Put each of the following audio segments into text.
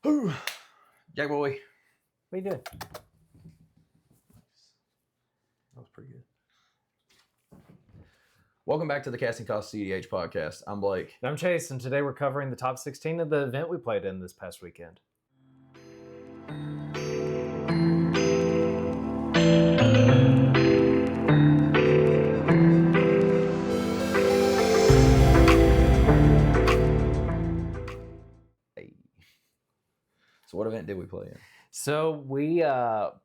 Whew. Jack boy. What you doing? That was pretty good. Welcome back to the Casting Cost cEDH podcast. I'm Blake. And I'm Chase, and today we're covering the top 16 of the event we played in this past weekend. Hey. So what event did we play in? So we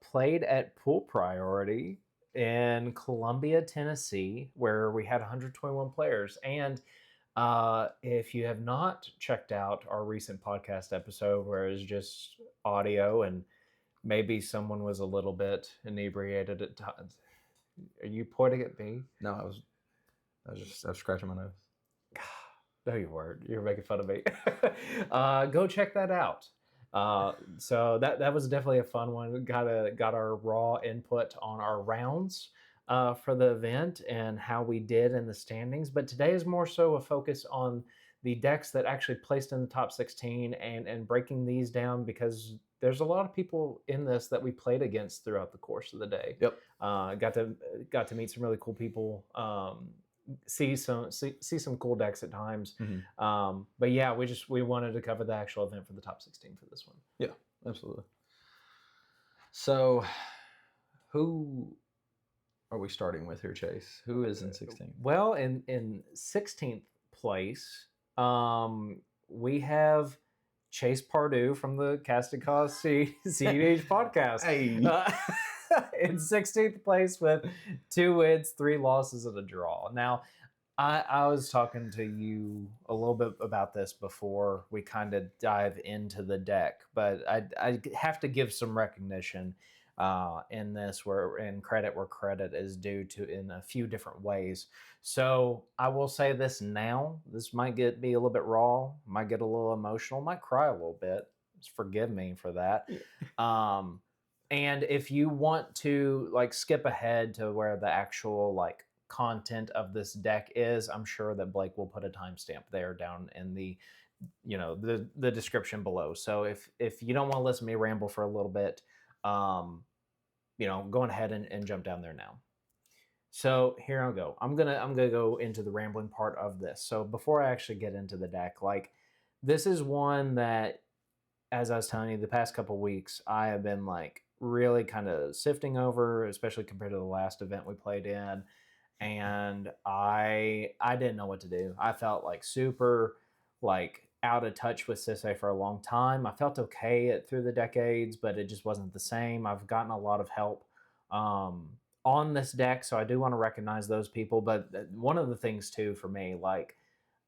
played at Pool Priority in Columbia, Tennessee, where we had 121 players. And if you have not checked out our recent podcast episode where it's just audio and maybe someone was a little bit inebriated at times. Are you pointing at me? No, I was scratching my nose. No, you weren't. You were making fun of me. Go check that out. So that was definitely a fun one. We got our raw input on our rounds for the event and how we did in the standings. But today is more so a focus on the decks that actually placed in the top 16 and breaking these down, because there's a lot of people in this that we played against throughout the course of the day. Yep. Got to meet some really cool people. See some cool decks at times. Mm-hmm. But yeah, we wanted to cover the actual event for the top 16 for this one. Yeah, absolutely. So who are we starting with here, Chase? Who is in 16th? Well, in 16th place, we have Chase Pardue from the Casting Cost cEDH podcast. Hey. In 16th place with 2 wins, 3 losses, and a draw. Now, I was talking to you a little bit about this before we kind of dive into the deck, but I have to give some recognition in this and credit where credit is due to in a few different ways. So I will say this now. This might get me a little bit raw, might get a little emotional, might cry a little bit. Just forgive me for that. And if you want to skip ahead to where the actual content of this deck is, I'm sure that Blake will put a timestamp there down in the the description below. So if you don't want to listen to me ramble for a little bit, go ahead and jump down there now. So here I'll go. I'm gonna go into the rambling part of this. So before I actually get into the deck, this is one that, as I was telling you, the past couple weeks I have been really kind of sifting over, especially compared to the last event we played in, and I didn't know what to do. I felt super out of touch with cEDH for a long time. I felt okay through the decades, but it just wasn't the same. I've gotten a lot of help on this deck, so I do want to recognize those people. But one of the things too for me,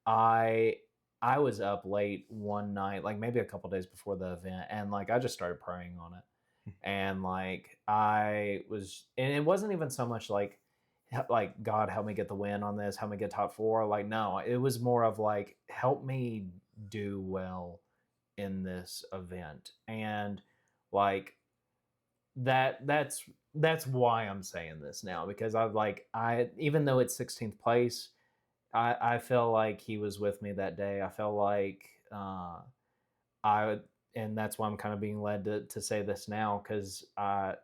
I was up late one night, maybe a couple days before the event, and I just started praying on it. And and it wasn't even so much God help me get the win on this, help me get top 4. No, it was more of help me do well in this event. And that's why I'm saying this now, because I even though it's 16th place, I feel like he was with me that day. I feel like and that's why I'm kind of being led to say this now, because I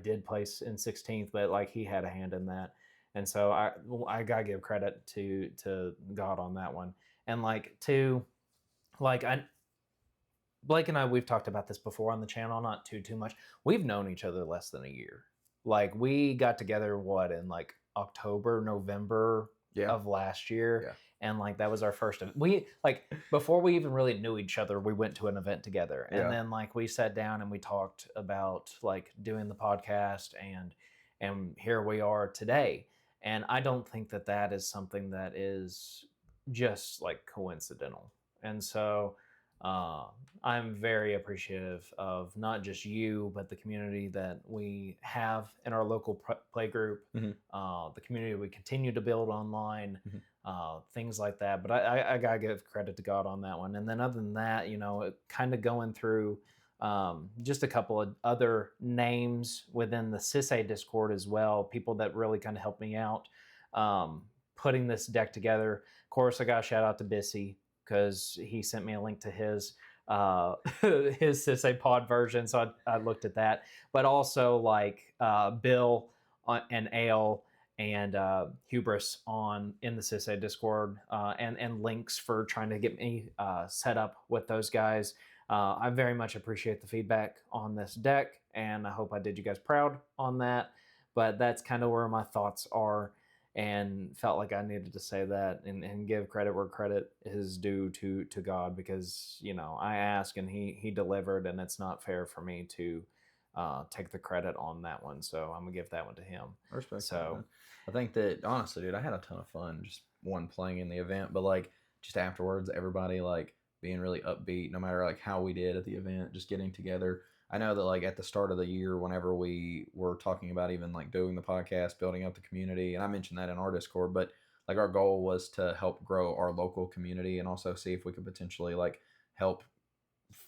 did place in 16th, but he had a hand in that. And so I gotta give credit to God on that one. And Blake and I, we've talked about this before on the channel, not too much. We've known each other less than a year. We got together in October, November of last year. Yeah. And that was our first event. We before we even really knew each other, we went to an event together. And then we sat down and we talked about doing the podcast, and here we are today. And I don't think that is something that is just coincidental. And so I'm very appreciative of not just you, but the community that we have in our local play group, the community we continue to build online, things like that. But I gotta give credit to God on that one. And then other than that, kind of going through just a couple of other names within the cEDH Discord as well, people that really kind of helped me out putting this deck together. Of course, I got a shout out to Bissy, because he sent me a link to his his Sisay pod version, so I looked at that. But also like Bill and Ale and Hubris on in the Sisay Discord, and links for trying to get me set up with those guys. I very much appreciate the feedback on this deck, and I hope I did you guys proud on that. But that's kind of where my thoughts are, and felt like I needed to say that and give credit where credit is due to God, because I asked and he delivered, and it's not fair for me to take the credit on that one. So I'm gonna give that one to him. Respect. So I think that honestly, dude, I had a ton of fun just playing in the event, but like just afterwards, everybody like being really upbeat, no matter like how we did at the event, just getting together. I know that like at the start of the year, whenever we were talking about even like doing the podcast, building up the community, and I mentioned that in our Discord, but like our goal was to help grow our local community and also see if we could potentially like help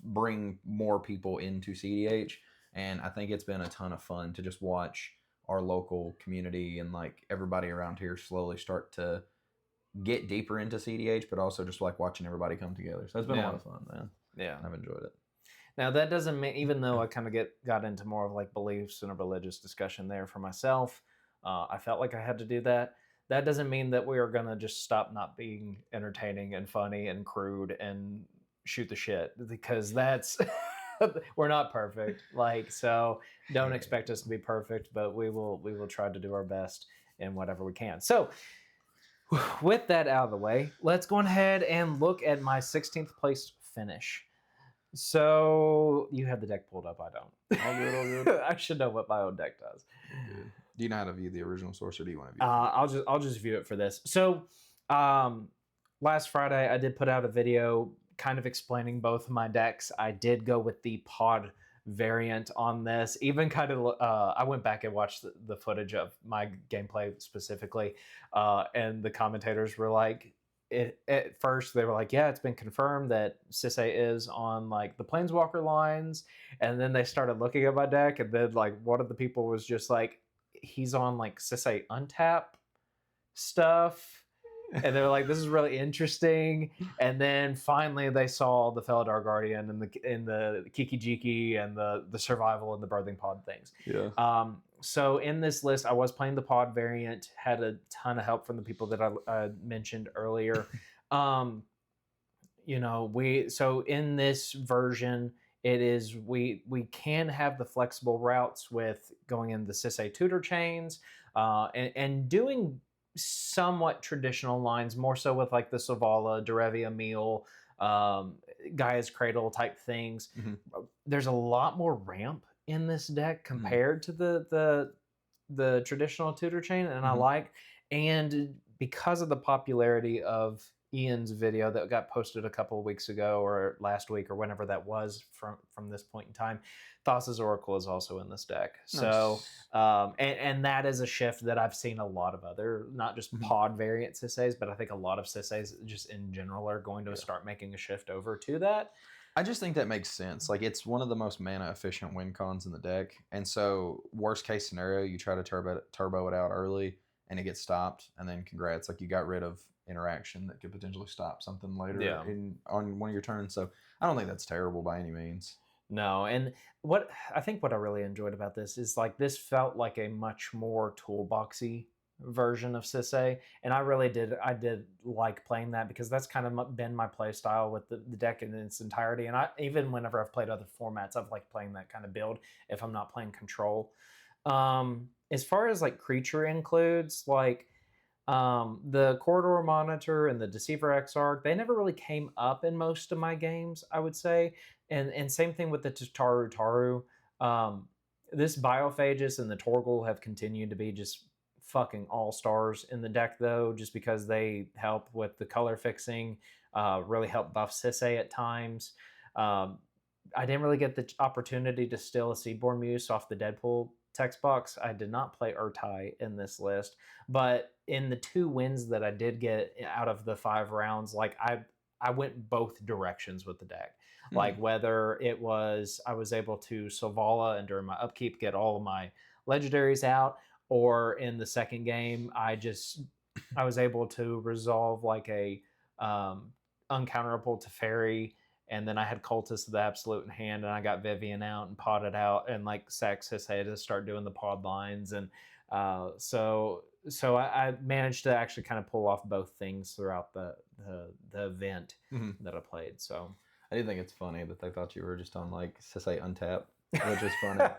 bring more people into cEDH. And I think it's been a ton of fun to just watch our local community and like everybody around here slowly start to get deeper into cEDH, but also just like watching everybody come together. So it's been a lot of fun, man. Yeah, I've enjoyed it. Now that doesn't mean, even though I kind of got into more of like beliefs and a religious discussion there for myself, I felt like I had to do that. That doesn't mean that we are gonna just stop not being entertaining and funny and crude and shoot the shit, because that's we're not perfect. Like, so don't expect us to be perfect, but we will try to do our best in whatever we can. So with that out of the way, let's go ahead and look at my 16th place finish. So you have the deck pulled up. I don't. All good, all good. I should know what my own deck does. Good. Do you know how to view the original source, or do you want to view it? I'll just view it for this. So last Friday I did put out a video kind of explaining both of my decks. I did go with the pod variant on this. Even kind of I went back and watched the footage of my gameplay specifically, and the commentators were like, at first they were like, yeah, it's been confirmed that Sisay is on like the Planeswalker lines, and then they started looking at my deck, and then like one of the people was just like, he's on like Sisay untap stuff, and they were like, this is really interesting. And then finally they saw the Felidar Guardian and the Kiki Jiki and the survival and the birthing pod things. Yeah. So in this list, I was playing the pod variant, had a ton of help from the people that I mentioned earlier. So in this version, it is we can have the flexible routes with going in the Sisay tutor chains, and doing somewhat traditional lines, more so with like the Savala, Derevia Meal, Gaia's Cradle type things. Mm-hmm. There's a lot more ramp in this deck compared to the traditional tutor chain, and and because of the popularity of Ian's video that got posted a couple of weeks ago or last week or whenever that was from this point in time, Thassa's Oracle is also in this deck. Nice. So and that is a shift that I've seen a lot of other, not just pod variant Sisays, but I think a lot of Sisays just in general are going to start making a shift over to that. I just think that makes sense. Like, it's one of the most mana efficient win cons in the deck, and so worst case scenario, you try to turbo it out early and it gets stopped, and then congrats, like you got rid of interaction that could potentially stop something later on one of your turns. So I don't think that's terrible by any means. No, and what I really enjoyed about this is like this felt like a much more toolboxy version of Sisay, and I did like playing that, because that's kind of been my play style with the deck in its entirety. And I, even whenever I've played other formats, I've liked playing that kind of build if I'm not playing control. As far as like creature includes, like the Corridor Monitor and the Deceiver Exarch, they never really came up in most of my games, I would say. And same thing with the Taru. This Biophagus and the Torgal have continued to be just fucking all-stars in the deck, though, just because they help with the color fixing, really help buff Sisay at times. I didn't really get the opportunity to steal a Seaborn Muse off the Deadpool text box. I did not play Urtai in this list, but in the 2 wins that I did get out of the 5 rounds, like I went both directions with the deck. Like whether it was I was able to Savala and during my upkeep get all of my legendaries out, or in the second game I was able to resolve like a uncounterable Teferi and then I had Cultist of the Absolute in hand, and I got Vivian out and potted out, and like sacked Sisay to start doing the pod lines, and so I managed to actually kind of pull off both things throughout the event that I played. So I do think it's funny that they thought you were just on like Sisay Untap, which is funny.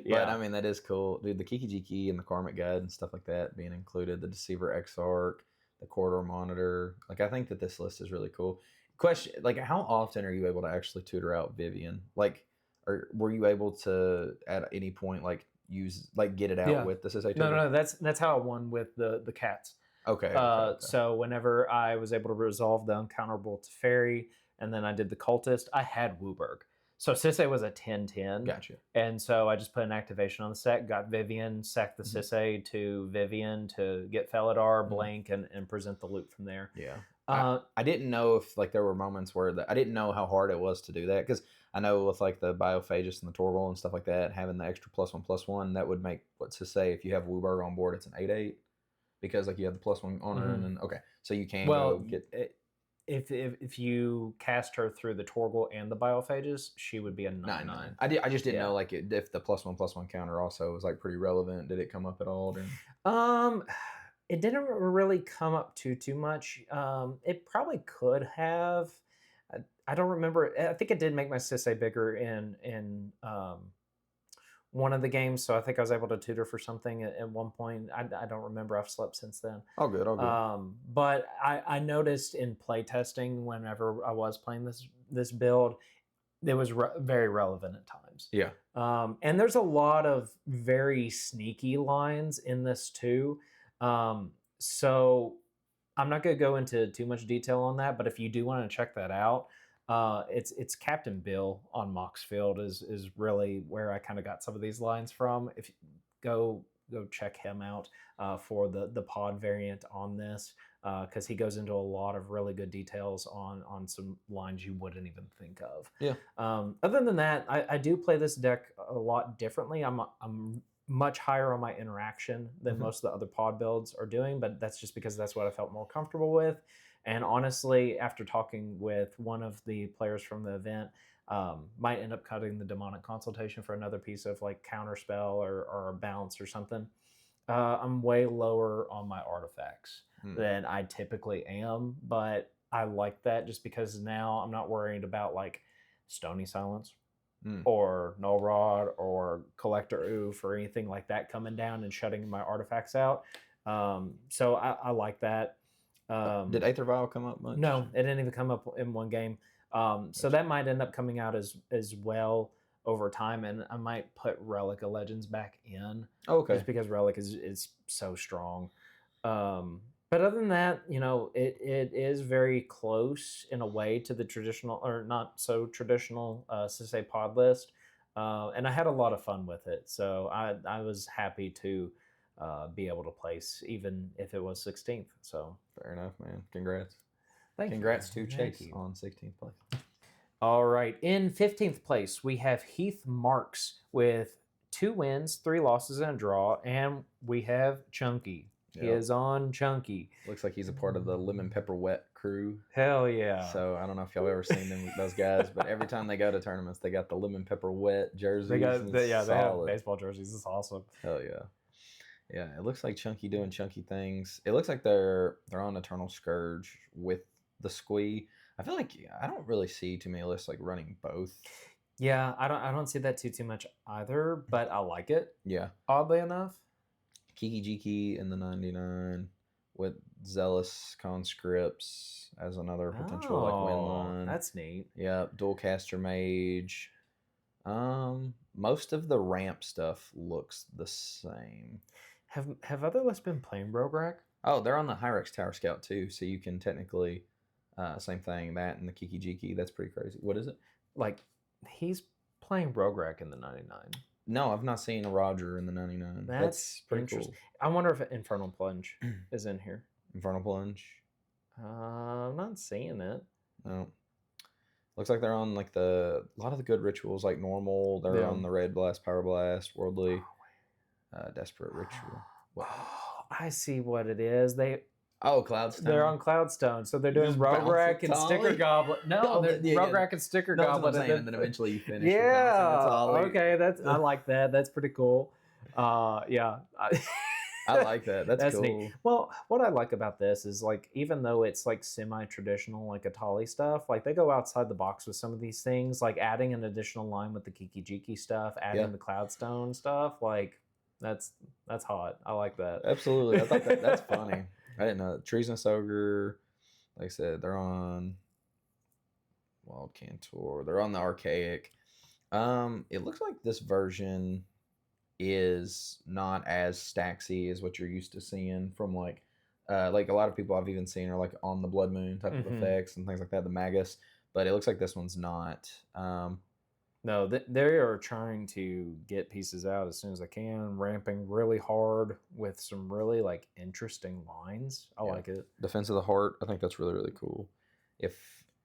yeah. But I mean, that is cool. Dude, the Kiki Jiki and the Karmic Guide and stuff like that being included, the Deceiver Exarch, the Corridor Monitor. Like, I think that this list is really cool. Question, like, how often are you able to actually tutor out Vivian? Like, or were you able to, at any point, like, use, like, get it out with the Sisay tutor? No, that's how I won with the cats. Okay. So whenever I was able to resolve the Uncounterable Teferi, and then I did the Cultist, I had Wooburg. So Sisay was a 10-10. Gotcha. And so I just put an activation on the set, got Vivian, sacked the Sisay to Vivian to get Felidar, Blank, and present the loop from there. Yeah. I didn't know if like there were moments where I didn't know how hard it was to do that, because I know with like the Biophagus and the Torval and stuff like that, having the extra +1/+1, that would make what's to say if you have Wooburg on board, it's an 8/8 because like you have the +1 on her, and then okay, so you can go get. If you cast her through the Torgal and the Biophagus, she would be a 9/9. I just didn't know like if the +1/+1 counter also was like pretty relevant. Did it come up at all? It didn't really come up too much. It probably could have. I don't remember. I think it did make my Sisay bigger in one of the games, so I think I was able to tutor for something at one point. I don't remember. I've slept since then. All good. But I noticed in playtesting whenever I was playing this build, it was very relevant at times. Yeah. And there's a lot of very sneaky lines in this too. So I'm not going to go into too much detail on that, but if you do want to check that out, it's Captain Bill on Moxfield is really where I kind of got some of these lines from. If you go check him out for the pod variant on this, because he goes into a lot of really good details on some lines you wouldn't even think of. Yeah. Other than that, I do play this deck a lot differently. I'm much higher on my interaction than most of the other pod builds are doing, but that's just because that's what I felt more comfortable with. And honestly, after talking with one of the players from the event, might end up cutting the Demonic Consultation for another piece of like counterspell or a bounce or something. I'm way lower on my artifacts than I typically am, but I like that just because now I'm not worried about like Stony Silence or Null Rod or Collector Oof or anything like that coming down and shutting my artifacts out. So I like that. Did Aether Vial come up much? No, it didn't even come up in one game. So that might end up coming out as well over time, and I might put Relic of Legends back in. Okay. Just because Relic is so strong. But other than that, it is very close in a way to the traditional, or not so traditional, Sisay pod list. And I had a lot of fun with it. So I was happy to be able to place, even if it was 16th. So fair enough, man. Congrats. Congrats to Chase on 16th place. All right. In 15th place, we have Heath Marks with 2 wins, 3 losses, and a draw. And we have Chunky. He is on Chunky. Looks like he's a part of the Lemon Pepper Wet crew. Hell yeah. So I don't know if y'all ever seen them, those guys, but every time they go to tournaments, they got the Lemon Pepper Wet jerseys. They have baseball jerseys. It's awesome. Hell yeah. Yeah, it looks like Chunky doing chunky things. It looks like they're on Eternal Scourge with the Squee. I feel like I don't really see too many lists like running both. Yeah, I don't see that too much either, but I like it. Yeah. Oddly enough. Kiki Jiki in the 99 with Zealous Conscripts as another potential like win line. That's neat. Yeah, Dualcaster Mage. Most of the ramp stuff looks the same. Have other lists been playing Rograk? Oh, they're on the Hyrex Tower Scout too, so you can technically same thing, that and the Kiki Jiki. That's pretty crazy. What is it? Like he's playing Rograk in the 99. No, I've not seen a Roger in the 99. That's pretty cool. I wonder if Infernal Plunge is in here. Infernal Plunge? I'm not seeing it. No. Looks like they're on like a lot of the good rituals, like normal. They're on the Red Blast, Power Blast, Worldly, Desperate Ritual. Oh, I see what it is. Oh, Cloudstone. They're on Cloudstone, so they're You doing just Rogue bounce Rack a and Sticker Tolly? Goblet. No, Oh, they're yeah, Rogue yeah. Rack and Sticker No, that's what I'm Goblet, saying. And then eventually you finish with yeah, bouncing a Tolly. okay, I like that. That's pretty cool. Yeah, I like that. That's that's neat. cool. Well, what I like about this is like even though it's like semi-traditional like Atali stuff, like they go outside the box with some of these things, like adding an additional line with the Kiki Jiki stuff, adding Yeah. the Cloudstone stuff, like that's hot. I like that. Absolutely. I thought that's funny. I didn't know. Treasonous Ogre, like I said, they're on Wild Cantor. They're on the Archaic. It looks like this version is not as stacksy as what you're used to seeing from like a lot of people I've even seen are like on the Blood Moon type of effects and things like that, the Magus. But it looks like this one's not. No, they are trying to get pieces out as soon as they can, ramping really hard with some really like interesting lines. I like it. Defense of the Heart, I think that's really, really cool. If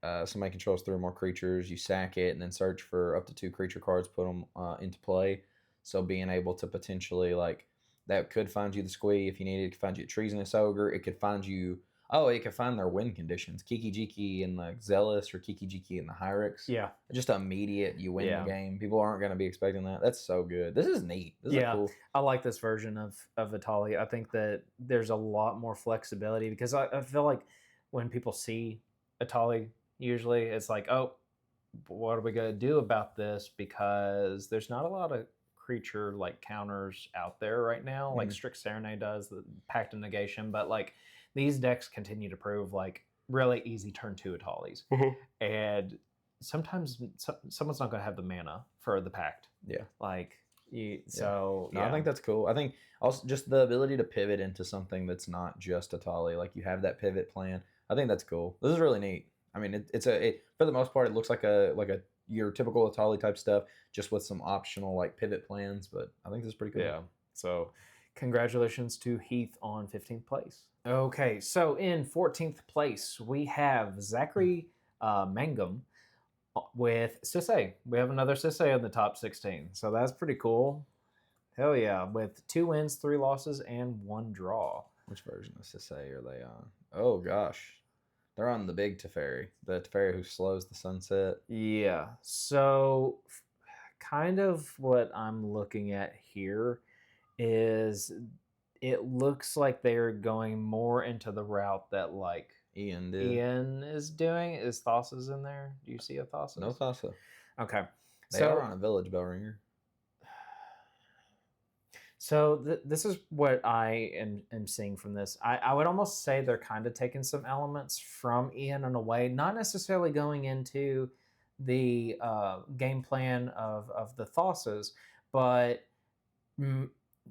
somebody controls 3 or more creatures, you sack it and then search for up to 2 creature cards, put them into play. So being able to potentially like that could find you the squee if you need it. It could find you a Treasonous Ogre. It could find you. Oh, it could find their win conditions. Kiki Jiki and the Zealous, or Kiki Jiki and the Hyrix. Yeah. Just immediate, you win the game. People aren't going to be expecting that. That's so good. This is neat. This is cool. I like this version of Atali. I think that there's a lot more flexibility because I feel like when people see Atali, usually it's like, oh, what are we going to do about this? Because there's not a lot of creature like counters out there right now. Like Strict Serenade does, the Pact of Negation, but like these decks continue to prove like really easy turn 2 Atalis. And sometimes someone's not going to have the mana for the Pact. Yeah. Like, I think that's cool. I think also just the ability to pivot into something that's not just Atali, like you have that pivot plan. I think that's cool. This is really neat. I mean, for the most part, it looks like your typical Atali type stuff, just with some optional like pivot plans. But I think this is pretty cool. Yeah. So, congratulations to Heath on 15th place. Okay, so in 14th place we have Zachary Mangum with Sisay. We have another Sisay in the top 16, so that's pretty cool. Hell yeah, with 2 wins, 3 losses, and 1 draw. Which version of Sisay are they on? Oh gosh. They're on the big Teferi. The Teferi who slows the sunset. Yeah, so kind of what I'm looking at here is it looks like they're going more into the route that like Ian did. Ian is doing. Is Thassa's in there? Do you see a Thassa? No Thassa. Okay. They are on a Village Bellringer. So this is what I am seeing from this. I would almost say they're kind of taking some elements from Ian in a way, not necessarily going into the game plan of the Thossas, but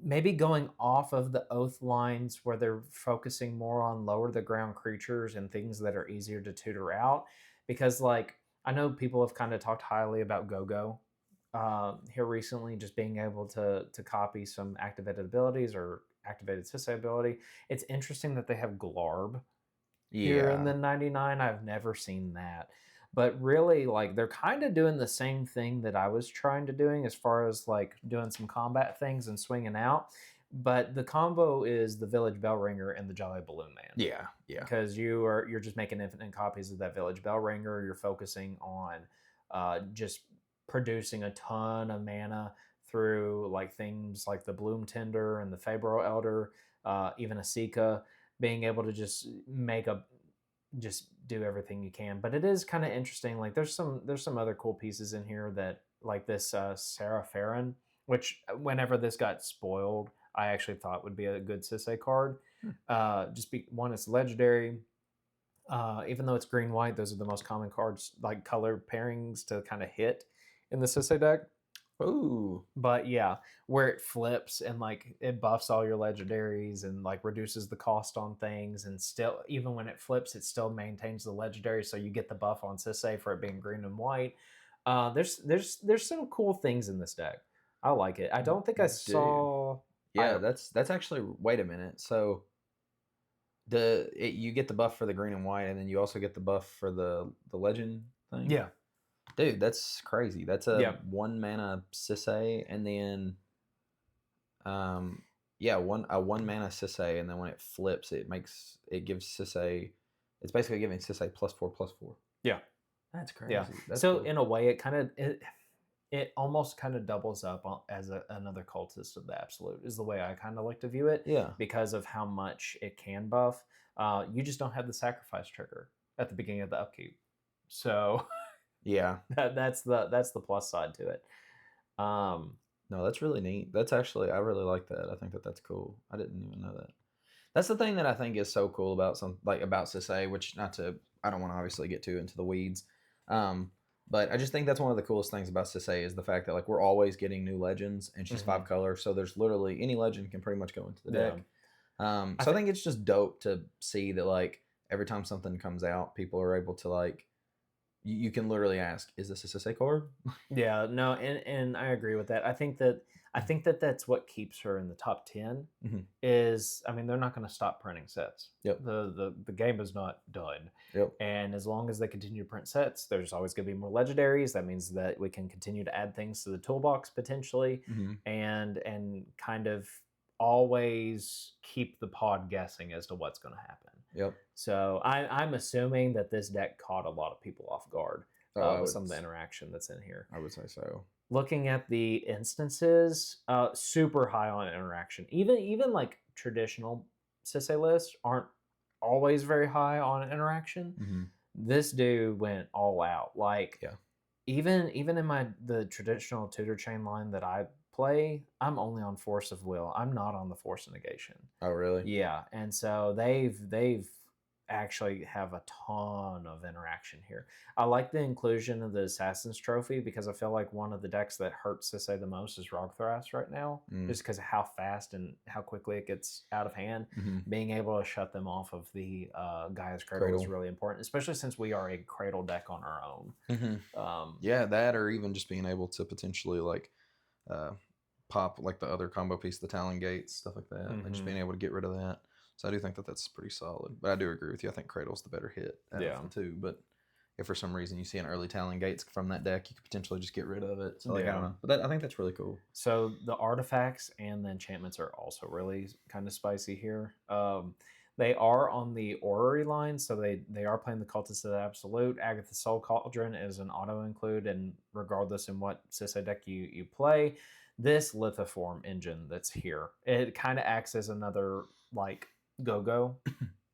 maybe going off of the Oath lines where they're focusing more on lower the ground creatures and things that are easier to tutor out. Because like I know people have kind of talked highly about Go-Go here recently, just being able to copy some activated abilities or activated Sisay ability. It's interesting that they have Glarb here in the 99. I've never seen that. But really, like, they're kind of doing the same thing that I was trying to doing as far as, like, doing some combat things and swinging out. But the combo is the Village Bellringer and the Jolly Balloon Man. Yeah, yeah. Because you're just making infinite copies of that Village Bellringer. You're focusing on just producing a ton of mana through, like, things like the Bloom Tender and the Fabro Elder, even a Sika, being able to just just do everything you can. But it is kind of interesting. Like there's some other cool pieces in here that like this Sarah Farron, which whenever this got spoiled, I actually thought would be a good Sisay card. One, it's legendary. Even though it's green white, those are the most common cards, like color pairings to kind of hit in the Sisay deck. Ooh. But yeah, where it flips and like it buffs all your legendaries and like reduces the cost on things, and still even when it flips, it still maintains the legendary, so you get the buff on Sisay for it being green and white. There's some cool things in this deck. I like it. I don't think I saw. Yeah, that's actually. Wait a minute. So you get the buff for the green and white, and then you also get the buff for the legend thing. Yeah. Dude, that's crazy. That's a 1 mana Sisay, and then Yeah, one mana Sisay, and then when it flips, it gives Sisay. It's basically giving Sisay +4/+4. Yeah. That's crazy. Yeah. That's So cool. in a way, it almost kind of doubles up as another cultist of the absolute is the way I kind of like to view it Yeah. because of how much it can buff. You just don't have the sacrifice trigger at the beginning of the upkeep, so Yeah. that's the plus side to it. No, that's really neat. That's actually, I really like that. I think that that's cool. I didn't even know that. That's the thing that I think is so cool about about Sisay, which I don't want to obviously get too into the weeds. Um, but I just think that's one of the coolest things about Sisay is the fact that like we're always getting new legends and she's 5 color. So there's literally any legend can pretty much go into the Yeah. deck. So I think it's just dope to see that like every time something comes out, people are able to like, you can literally ask, is this a Sisay card? Yeah, no, and I agree with that. I think that that's what keeps her in the top 10 Mhm. is I mean, they're not going to stop printing sets. Yep. The game is not done. Yep. And as long as they continue to print sets, there's always going to be more legendaries. That means that we can continue to add things to the toolbox potentially Mhm. and kind of always keep the pod guessing as to what's going to happen. Yep. So I'm assuming that this deck caught a lot of people off guard with some of the interaction that's in here. I would say so. Looking at the instances, super high on interaction. Even like traditional Sisay lists aren't always very high on interaction. Mm-hmm. This dude went all out. Like yeah. Even in the traditional tutor chain line that I play, I'm only on Force of Will. I'm not on the Force of Negation. Oh really? Yeah, and so they've actually have a ton of interaction here. I like the inclusion of the Assassin's Trophy because I feel like one of the decks that hurts to say the most is Rogthras right now, just because of how fast and how quickly it gets out of hand. Being able to shut them off of the Gaia's Cradle is really important, especially since we are a Cradle deck on our own. Yeah, that or even just being able to potentially like pop like the other combo piece, the Talon Gates, stuff like that, and just being able to get rid of that. So I do think that that's pretty solid. But I do agree with you. I think Cradle's the better hit out of them too. But if for some reason you see an early Talon Gates from that deck, you could potentially just get rid of it. So like, I don't know. But I think that's really cool. So the artifacts and the enchantments are also really kind of spicy here. They are on the Orrery line, so they are playing the Cultist of the Absolute. Agatha Soul Cauldron is an auto include, and regardless in what Sisay deck you play, this lithoform engine that's here, it kind of acts as another like go-go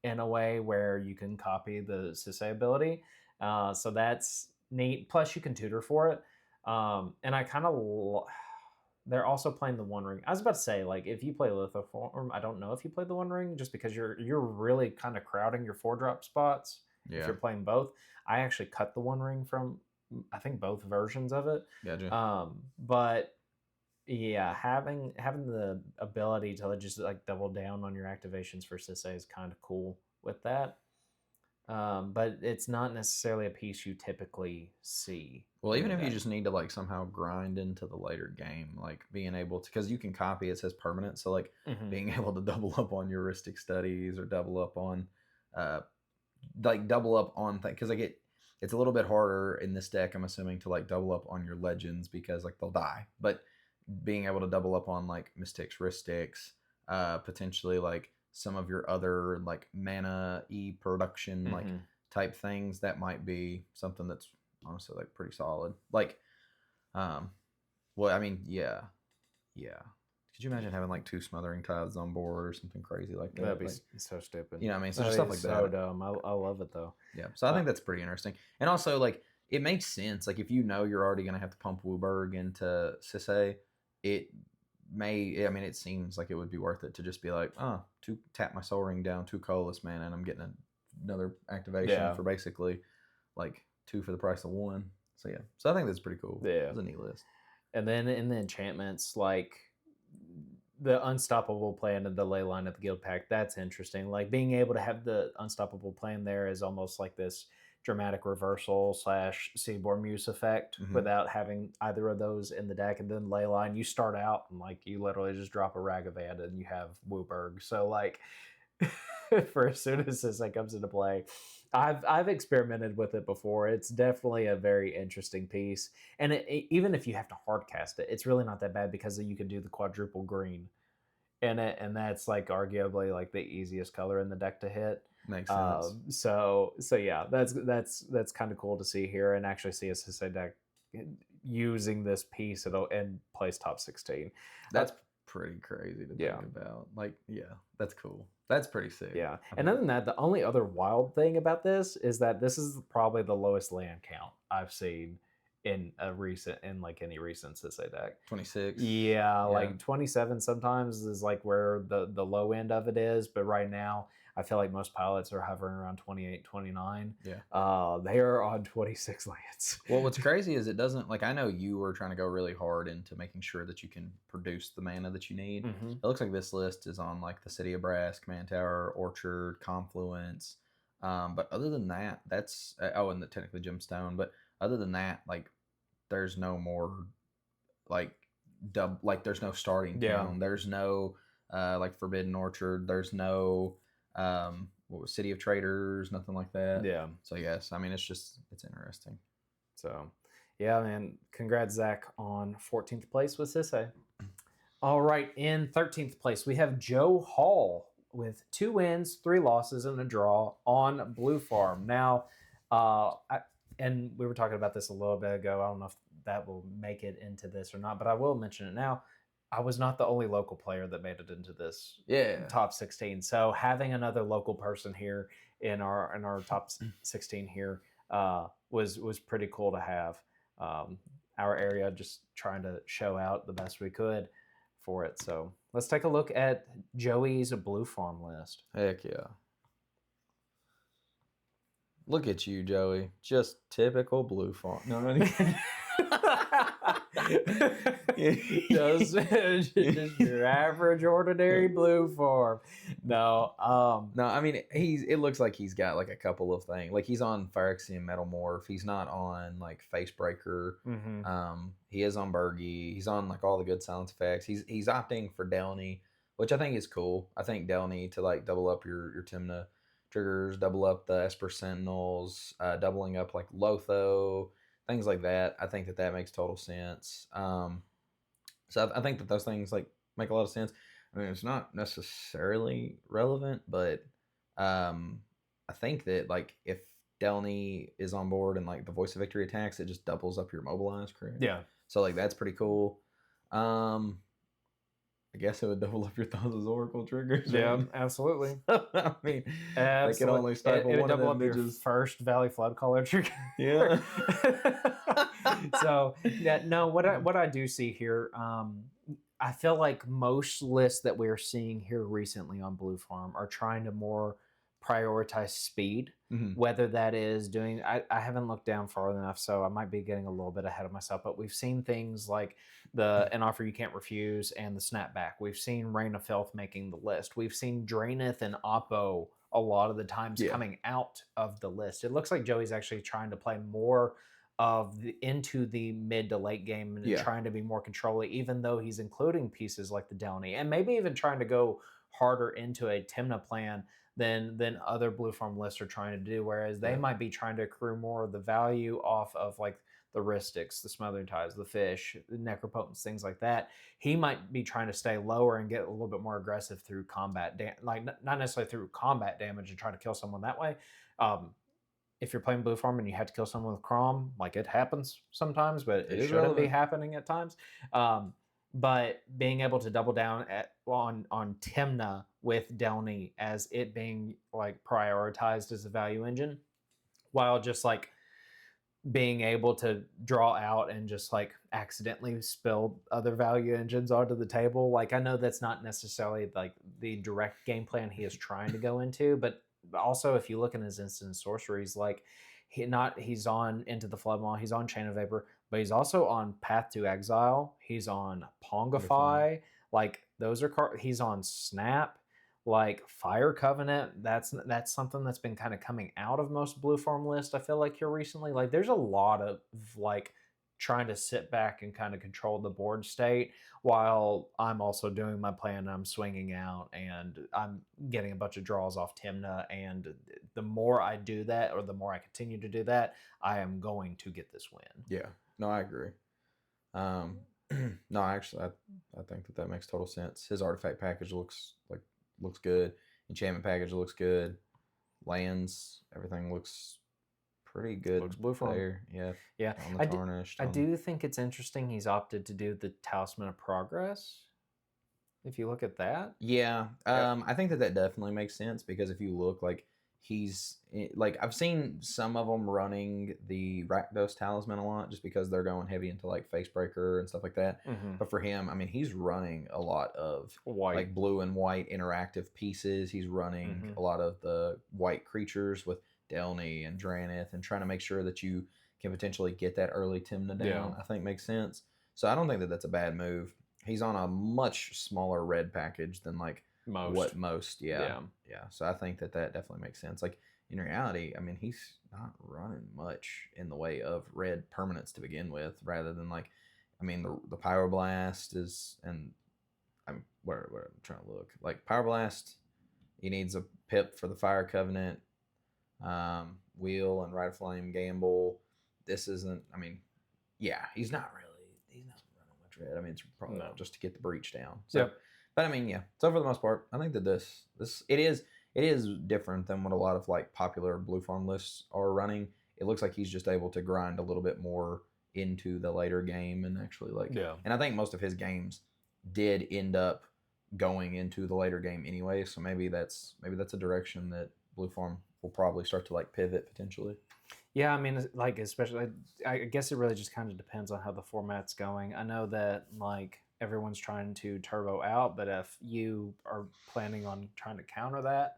in a way where you can copy the Sisay ability. So that's neat. Plus you can tutor for it. And I kind of they're also playing the One Ring. I was about to say, like, if you play Lithoform, I don't know if you play the One Ring, just because you're really kind of crowding your 4-drop spots. Yeah. If you're playing both, I actually cut the One Ring from I think both versions of it. Gotcha. But yeah, having the ability to just like double down on your activations for Sisay is kind of cool with that. But it's not necessarily a piece you typically see. Well, even if you just need to like somehow grind into the later game, like being able to, because you can copy, it says permanent, so like being able to double up on heuristic studies or double up on because it's a little bit harder in this deck, I'm assuming, to like double up on your legends because like they'll die. But being able to double up on like mystics, heuristics, potentially like some of your other like mana production like type things, that might be something that's honestly like pretty solid. Like well, I mean, yeah. Could you imagine having like 2 Smothering Tithes on board or something crazy like that? That'd be like, so stupid. You know what I mean? So just stuff like that. So dumb. I love it though. Yeah. So I think that's pretty interesting. And also like it makes sense. Like if you know you're already gonna have to pump Wooburg into Sisay, it seems like it would be worth it to just be like, tap my Soul Ring down, 2 colorless mana, and I'm getting another activation for basically like 2 for the price of 1. So yeah. So I think that's pretty cool. Yeah. It's a neat list. And then in the enchantments, like the Unstoppable plan and the Ley Line of the Guild Pact, that's interesting. Like being able to have the Unstoppable plan there is almost like this dramatic reversal / Seaboard Muse effect without having either of those in the deck. And then Ley Line, you start out and like you literally just drop a Ragavan and you have Wooburg. So like for as soon as this comes into play, I've experimented with it before. It's definitely a very interesting piece, and even if you have to hard cast it, it's really not that bad because you can do the quadruple green in it, and that's like arguably like the easiest color in the deck to hit. Makes sense. So yeah, that's kind of cool to see here, and actually see a Sisei deck using this piece and plays top 16. That's pretty crazy to think about. Like, yeah, that's cool. That's pretty sick. Yeah. And other than that, the only other wild thing about this is that this is probably the lowest land count I've seen in like any recent Sisei deck. 26. Yeah, like 27 sometimes is like where the low end of it is, but right now I feel like most pilots are hovering around 28, 29. Yeah. They are on 26 lands. Well, what's crazy is it doesn't, like, I know you were trying to go really hard into making sure that you can produce the mana that you need. Mm-hmm. It looks like this list is on like the City of Brass, Command Tower, Orchard, Confluence. But other than that, that's and the technically Gemstone. But other than that, like, there's no more like there's no starting town. There's no like Forbidden Orchard. There's no what was City of Traders, nothing like that. Yeah. So yes, I mean it's interesting. So yeah, man. Congrats, Zach, on 14th place with Sisei. All right, in 13th place, we have Joe Hall with 2 wins, 3 losses, and a draw on Blue Farm. Now, and we were talking about this a little bit ago. I don't know if that will make it into this or not, but I will mention it now. I was not the only local player that made it into this top 16. So having another local person here in our top 16 here was pretty cool to have. Our area just trying to show out the best we could for it. So let's take a look at Joey's Blue Farm list. Heck yeah. Look at you, Joey. Just typical Blue Farm. No, just your average ordinary Blue Farm. No, I mean it looks like he's got like a couple of things. Like he's on Phyrexian Metalmorph. He's not on like Facebreaker. Mm-hmm. He is on Bergie. He's on like all the good silence effects. He's opting for Delny, which I think is cool. I think Delny to like double up your Tymna triggers, double up the Esper Sentinels, doubling up like Lotho, things like that. I think that makes total sense. So I think that those things like make a lot of sense. I mean, it's not necessarily relevant, but I think that like if Delny is on board and like the Voice of Victory attacks, it just doubles up your mobilize, correct? Yeah. So like that's pretty cool. I guess it would double up your Thassa's Oracle triggers. Yeah, right? absolutely. I mean, they can only stifle it one double of them up your bitches. first Valley Flood color trigger. Yeah. So no, what I do see here, I feel like most lists that we're seeing here recently on Blue Farm are trying to more prioritize speed. Mm-hmm. Whether that is doing, I haven't looked down far enough, so I might be getting a little bit ahead of myself. But we've seen things like an offer you can't refuse and the snapback. We've seen Reign of Filth making the list. We've seen Draenith and Oppo a lot of the times coming out of the list. It looks like Joey's actually trying to play more of into the mid to late game and trying to be more controlling, even though he's including pieces like the Delny and maybe even trying to go harder into a Tymna plan than other Blue Farm lists are trying to do, whereas they might be trying to accrue more of the value off of like the Ristics, the Smothering Tides, the Fish, the Necropotence, things like that. He might be trying to stay lower and get a little bit more aggressive through combat, like not necessarily through combat damage and trying to kill someone that way. If you're playing Blue Farm and you have to kill someone with Crom, like it happens sometimes, but it shouldn't be happening at times. But being able to double down on Tymna with Delny as it being like prioritized as a value engine, while just like being able to draw out and just like accidentally spill other value engines onto the table. Like I know that's not necessarily like the direct game plan he is trying to go into, but also if you look in his instant sorceries, like he's on Into the Floodmaw, he's on Chain of Vapor, but he's also on Path to Exile, he's on Pongify, like those are he's on Snap, like Fire Covenant. That's something that's been kind of coming out of most Blue Farm lists, I feel like here recently. Like there's a lot of like trying to sit back and kind of control the board state while I'm also doing my plan and I'm swinging out and I'm getting a bunch of draws off Tymna, and the more I do that or the more I continue to do that, I am going to get this win. Yeah, no, I agree. No, actually, I think that makes total sense. His artifact package looks good. Enchantment package looks good. Lands, everything looks pretty good Looks blue for him. there. Yeah, Yeah, on the tarnished. I do think it's interesting he's opted to do the Talisman of Progress. If you look at that, Yeah, Yep. I think that definitely makes sense because if you look like like I've seen some of them running the Rakdos Talisman a lot just because they're going heavy into like Facebreaker and stuff like that. But for him, I mean, he's running a lot of white. like blue and white interactive pieces. He's running a lot of the white creatures with Delny and Dranith and trying to make sure that you can potentially get that early Timna down. Yeah. I think makes sense. So I don't think that that's a bad move. He's on a much smaller red package than like most. Yeah. So I think that definitely makes sense. Like in reality, I mean, he's not running much in the way of red permanents to begin with, rather than like, I mean, the Pyroblast is, and I'm where I'm trying to look like Pyroblast. He needs a pip for the Fire Covenant, Wheel and Rite of Flame Gamble. This isn't. I mean, yeah, he's not running much red. I mean, it's probably just to get the breach down. So, Yep. But I mean, yeah. So for the most part, I think that this it is different than what a lot of like popular blue farm lists are running. It looks like he's just able to grind a little bit more into the later game and actually like. Yeah. And I think most of his games did end up going into the later game anyway. So maybe that's a direction that blue farm will probably start to like pivot potentially. Yeah, I mean, like especially, I guess it really just kind of depends on how the format's going. I know that like everyone's trying to turbo out, but if you are planning on trying to counter that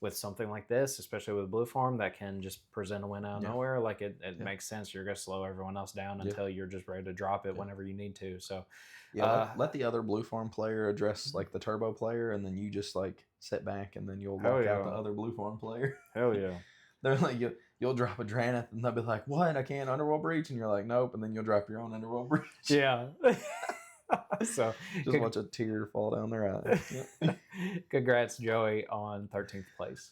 with something like this, especially with blue farm, that can just present a win out of nowhere. Like it makes sense. You're gonna slow everyone else down until you're just ready to drop it whenever you need to. So let the other blue farm player address like the turbo player, and then you just like sit back, and then you'll lock out the other blue farm player. Hell yeah. They're like you'll drop a Dranith, and they'll be like, "What? I can't Underworld Breach," and you're like, "Nope," and then you'll drop your own Underworld Breach. Yeah. So just watch a tear fall down their eyes. Yep. Congrats, Joey, on 13th place.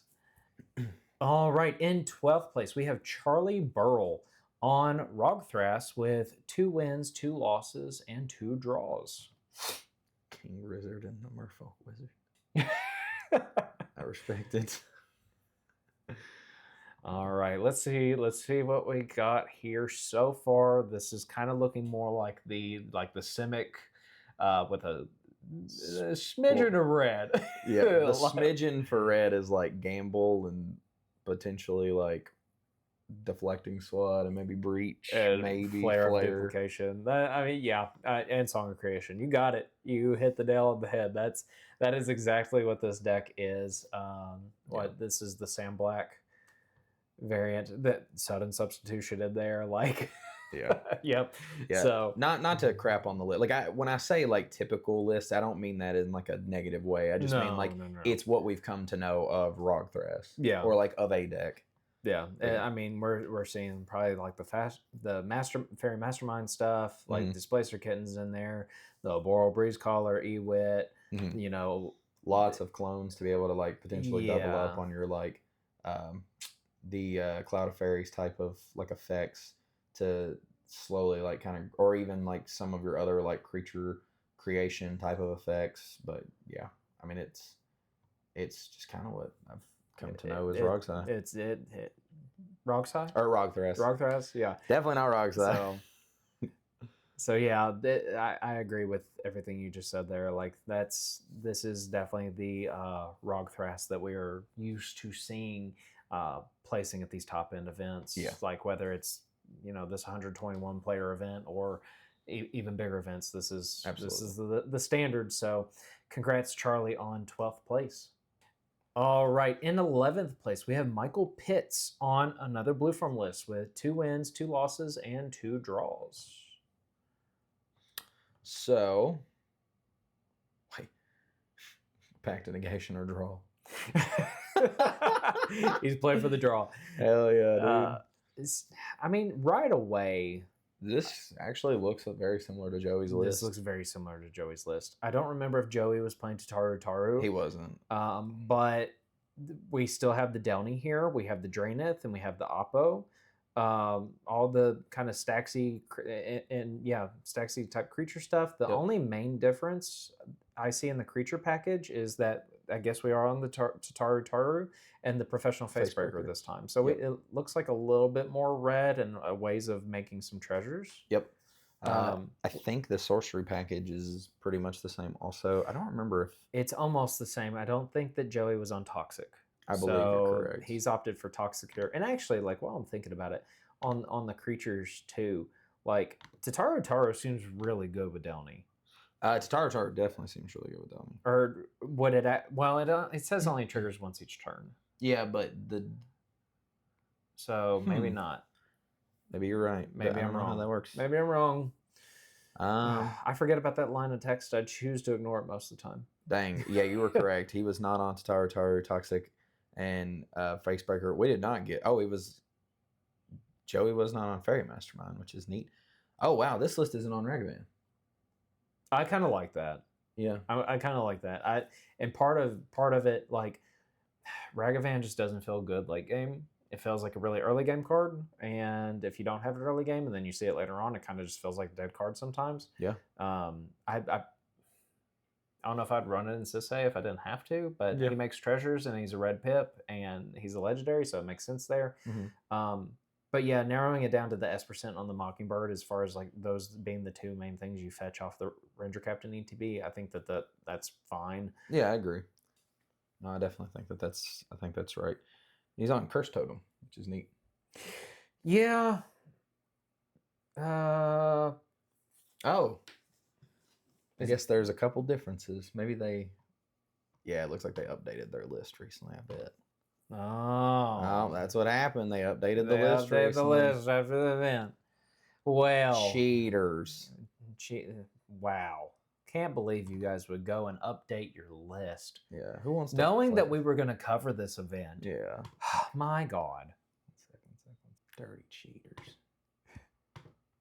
All right, in 12th place, we have Charlie Burrell on Rogthras with 2 wins, 2 losses, and 2 draws. King Wizard and the Merfolk Wizard. I respect it. All right, let's see what we got here so far. This is kind of looking more like the Simic with a smidgen of red. Yeah, the smidgen for red is like Gamble and potentially like deflecting SWAT and maybe breach and maybe flare of duplication. I mean, yeah, and Song of Creation. You got it. You hit the nail on the head. That is exactly what this deck is. This is the Sam Black variant, that sudden substitution in there, like. Yeah. Yep. Yeah. So not to crap on the list. Like when I say like typical list, I don't mean that in like a negative way. I just mean like it's what we've come to know of Rogthras. Yeah. Or like of a deck. Yeah. I mean we're seeing probably like the Fairy Mastermind stuff, like Displacer Kittens in there, the Boral Breeze Caller, Ewit, you know, lots of clones to be able to like potentially double up on your like the Cloud of Fairies type of like effects to slowly like kind of, or even like some of your other like creature creation type of effects. But yeah, I mean it's just kind of what I've come to know as Rogsai. It's Rogsai or Rogthras. Rogthras, yeah, definitely not Rogsai. So yeah, I agree with everything you just said there. Like this is definitely the Rogthras that we are used to seeing placing at these top end events. Yeah, like whether it's this 121 player event or even bigger events, this is the standard. So congrats, Charlie, on 12th place. All right, in 11th place, we have Michael Pitts on another Blue Farm list with 2 wins, 2 losses, and 2 draws. So, wait, Pact of Negation or draw? He's playing for the draw. Hell yeah, dude. I mean, right away, this actually looks very similar to Joey's list. This looks very similar to Joey's list. I don't remember if Joey was playing Taru. He wasn't. But we still have the Delny here. We have the Draenith and we have the Oppo. all the kind of stacksy and yeah, stacksy type creature stuff. The Yep. only main difference I see in the creature package is that I guess we are on the Tataru Taru and the professional Facebreaker Facebreaker. this time. So Yep. it looks like a little bit more red and ways of making some treasures. Yep. Um, I think the sorcery package is pretty much the same. Also, I don't remember if It's almost the same. I don't think that Joey was on Toxic. I believe you're So correct. he's opted for Toxic here. And actually, like, while I'm thinking about it, on the creatures too, like Tataru Taro seems really good with Delny. Tataru Taru definitely seems really good with Delny. Or would it? Well, it says only triggers once each turn, Yeah, but so maybe not. maybe you're right. Maybe I I'm don't know wrong. how that works. Maybe I'm wrong. Um, I forget about that line of text. I choose to ignore it most of the time. dang. Yeah, you were correct. He was not on Tataru Taru, Toxic, and Facebreaker. We did not get. Oh, he was. Joey was not on Fairy Mastermind, which is neat. Oh wow, this list isn't on Ragavan. I kind of like that. Yeah. I kind of like that. And part of it, like Ragavan just doesn't feel good late game. It feels like a really early game card, and if you don't have it early game and then you see it later on, it kind of just feels like a dead card sometimes. Yeah. I don't know if I'd run it in Sisei if I didn't have to, but he makes treasures and he's a red pip and he's a legendary, so it makes sense there. Mm-hmm. But yeah, narrowing it down to the S% on the Mockingbird as far as like those being the two main things you fetch off the Ranger Captain ETB, I think that's fine. Yeah, I agree. No, I definitely think that's right. He's on Curse Totem, which is neat. Yeah. Oh. I guess there's a couple differences. Maybe yeah, it looks like they updated their list recently, I bet. Oh, that's what happened. They updated the list recently. The list after the event. Well. Cheaters. Wow. Can't believe you guys would go and update your list. Yeah. Who wants to knowing that we were going to cover this event. Yeah. My God. Second. Dirty cheaters.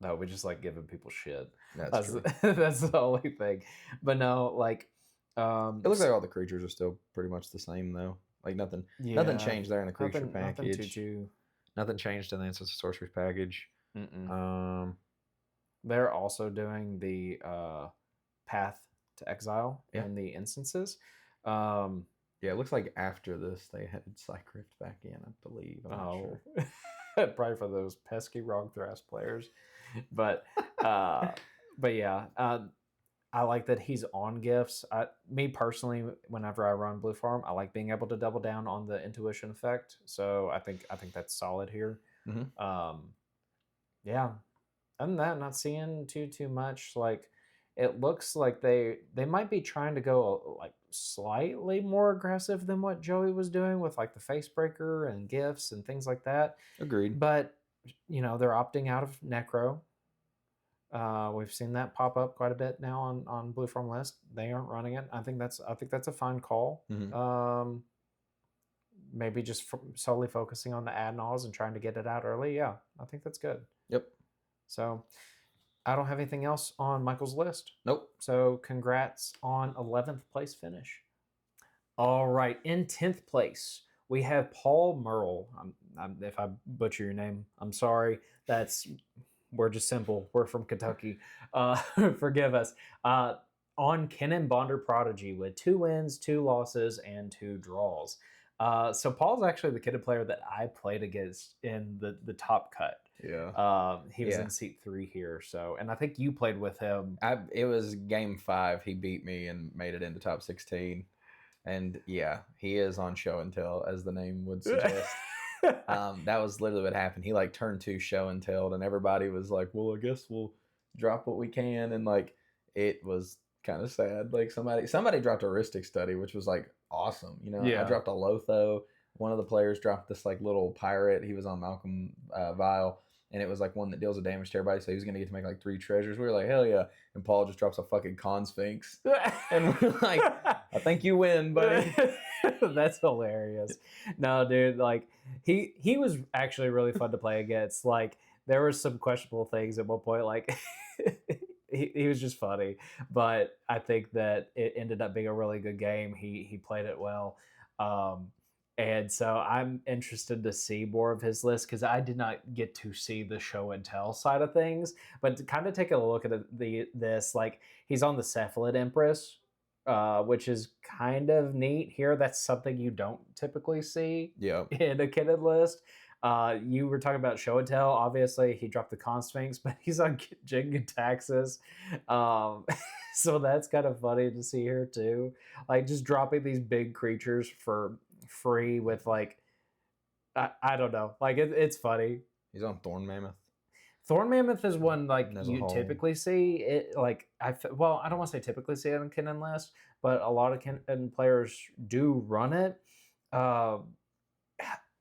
No, we just like giving people shit. That's true. That's the only thing. But no, like it looks like all the creatures are still pretty much the same though. Like nothing changed there in the creature package. Nothing changed in the Instance of Sorcery package. They're also doing the Path to Exile in the instances. Yeah, it looks like after this they had Psych Rift back in, I believe. I'm not sure. Probably for those pesky Rogue Thrash players. But yeah, I like that he's on gifts. Me personally, whenever I run Blue Farm, I like being able to double down on the intuition effect. So I think that's solid here. Mm-hmm. Yeah. Other than that, not seeing too much. Like it looks like they might be trying to go like slightly more aggressive than what Joey was doing with like the Facebreaker and gifts and things like that. Agreed. But they're opting out of Necro. We've seen that pop up quite a bit now on Blue Farm list. They aren't running it. I think that's a fine call. Mm-hmm. Maybe just solely focusing on the Adnals and trying to get it out early. Yeah, I think that's good. Yep. So I don't have anything else on Michael's list. Nope. So congrats on 11th place finish. All right, in 10th place we have Paul Merle. If I butcher your name, I'm sorry. We're just simple. We're from Kentucky. Forgive us. On Kennen Bonder Prodigy with 2 wins, 2 losses, and 2 draws. So Paul's actually the kitted player that I played against in the top cut. Yeah. He was in seat 3 here. So, and I think you played with him. It was game 5. He beat me and made it into top 16. And yeah, he is on show and tell, as the name would suggest. That was literally what happened. He like turned 2 show and telled, and everybody was like, well, I guess we'll drop what we can. And like, it was kind of sad. Like somebody dropped a Ristic Study, which was like awesome. I dropped a Lotho. One of the players dropped this like little pirate. He was on Malcolm Vile, and it was like one that deals a damage to everybody. So he was gonna get to make like 3 treasures. We were like, hell yeah! And Paul just drops a fucking Con Sphinx, and we're like, I think you win, buddy. That's hilarious. No, dude, like he was actually really fun to play against. Like there were some questionable things at one point. Like he was just funny, but I think that it ended up being a really good game. He played it well. And so I'm interested to see more of his list because I did not get to see the show and tell side of things. But to kind of take a look at this, like he's on the Cephalid Empress, which is kind of neat here. That's something you don't typically see Yeah. in a Kinnan list. You were talking about show and tell. Obviously, he dropped the Consphinx, but he's on Jing and Taxes. So that's kind of funny to see here too. Like just dropping these big creatures for free with like I don't know. Like it's funny. He's on Thorn Mammoth. Thorn Mammoth is one like As a you whole. typically see it. Like well, I don't want to say typically see it on Kinnan list, but a lot of Kinnan players do run it.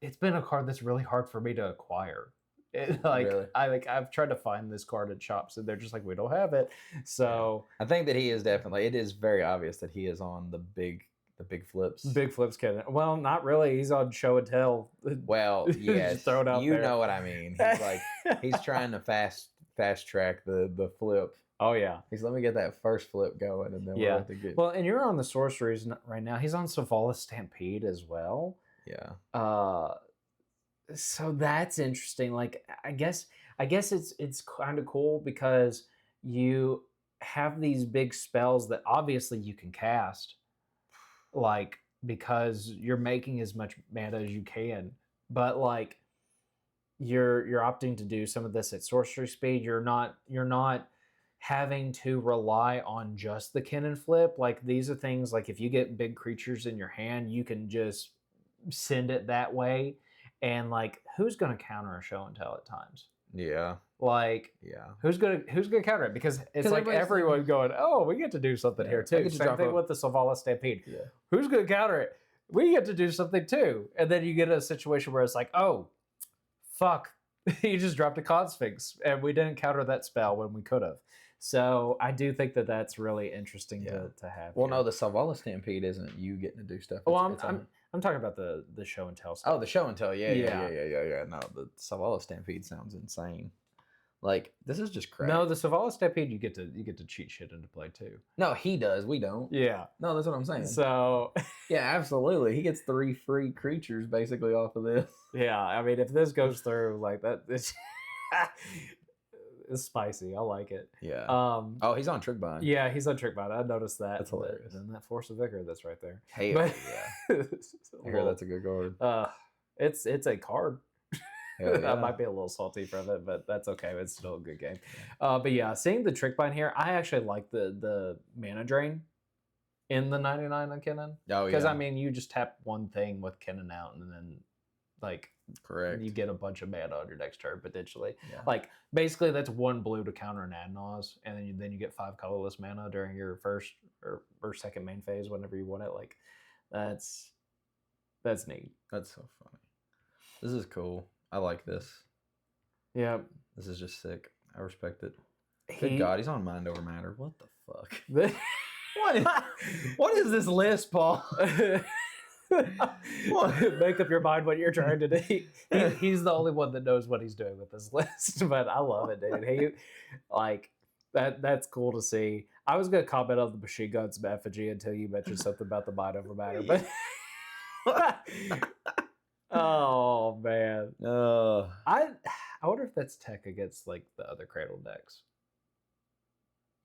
It's been a card that's really hard for me to acquire. Really? I've tried to find this card at shops and they're just like we don't have it. So I think that he is definitely. It is very obvious that he is on the big flips. big flips Kinnan. Well, not really. He's on show and tell. Well, yes, Just throw it out you there. know what I mean. He's like he's trying to fast track the flip. Oh yeah. He's let me get that first flip going, and then Yeah. we'll have to get. Well, and you're on the sorceries right now. He's on Savala Stampede as well. Yeah. So that's interesting. Like I guess it's kind of cool because you have these big spells that obviously you can cast, like because you're making as much mana as you can, but like you're opting to do some of this at sorcery speed. You're not having to rely on just the Kinnan flip. Like these are things like if you get big creatures in your hand, you can just send it that way. And like who's gonna counter a show and tell at times? Yeah. Like Yeah. who's gonna counter it? Because it's 'Cause like everybody's- everyone going, oh, we get to do something Yeah, here I too. get to Same drop thing a- with the Savala Stampede. Yeah. Who's gonna counter it? We get to do something too. And then you get a situation where it's like, oh, fuck, you just dropped a Consphinx and we didn't counter that spell when we could have. So I do think that that's really interesting to have. Well, here. no, the Savala Stampede isn't you getting to do stuff. Well, It's on- I'm talking about the show and tell stuff. Oh, the show and tell. Yeah. Yeah. No, the Savala Stampede sounds insane. Like this is just crap. No, the Savala Stampede you get to cheat shit into play too. No, he does. We don't. Yeah. No, that's what I'm saying. So Yeah, absolutely. He gets 3 free creatures basically off of this. yeah, I mean if this goes through like that, it's spicy. I like it. Yeah. Oh, he's on Trickbind. yeah, he's on Trickbot. I noticed that. That's hilarious. And that Force of Vigor that's right there. Hey, But- yeah. I hear that's a good card. It's a card. Hell yeah. I might be a little salty from it, but that's okay. It's still a good game. But yeah, seeing the Trickbind here, I actually like the mana drain in the 99 on Kinnan. Oh, Because yeah. I mean, you just tap one thing with Kinnan out, and then like Correct. you get a bunch of mana on your next turn potentially. Yeah. Like basically, that's 1 blue to counter an Adnaz, and then you get 5 colorless mana during your first or second main phase whenever you want it. Like that's neat. That's so funny. This is cool. I like this. Yeah. This is just sick. I respect it. Good God, he's on Mind Over Matter. What the fuck? What is this list, Paul? Make up your mind what you're trying to do. He's the only one that knows what he's doing with this list, but I love it, dude. He like that's cool to see. I was gonna comment on the machine guns effigy until you mentioned something about the Mind Over Matter, but oh man, I wonder if that's tech against like the other Cradle decks.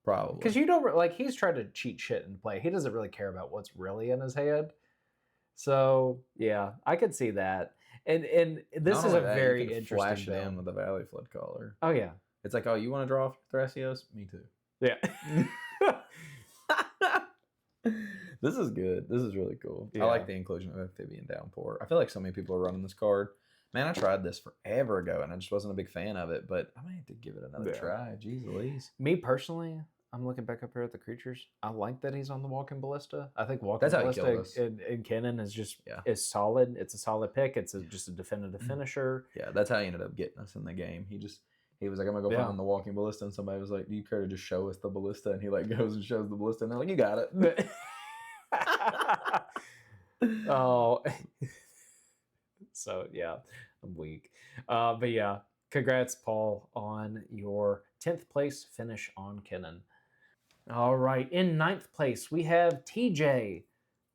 Probably. Because you don't like he's trying to cheat shit and play. He doesn't really care about what's really in his head. So yeah, I could see that. And this Not is a only that, you very can interesting flash it build. in with the Valley Flood Caller. Oh yeah, It's like, oh, you want to draw off Thrasios? Me too. yeah. This is good. This is really cool. Yeah. I like the inclusion of Amphibian Downpour. I feel like so many people are running this card. Man, I tried this forever ago and I just wasn't a big fan of it, but I might have to give it another Yeah. try. Jeez Louise. Me personally, I'm looking back up here at the creatures. I like that he's on the Walking Ballista. I think Walking That's how he killed us. Ballista in Kinnan is just Yeah. is solid. It's a solid pick. It's just a definitive Mhm. finisher. Yeah, that's how he ended up getting us in the game. He was like, I'm gonna go Yeah. find the Walking Ballista, and somebody was like, do you care to just show us the Ballista? And he like goes and shows the Ballista, and they're like, you got it. Oh, so yeah, I'm weak. But yeah, congrats, Paul, on your 10th place finish on Kinnan. All right, in 9th place we have TJ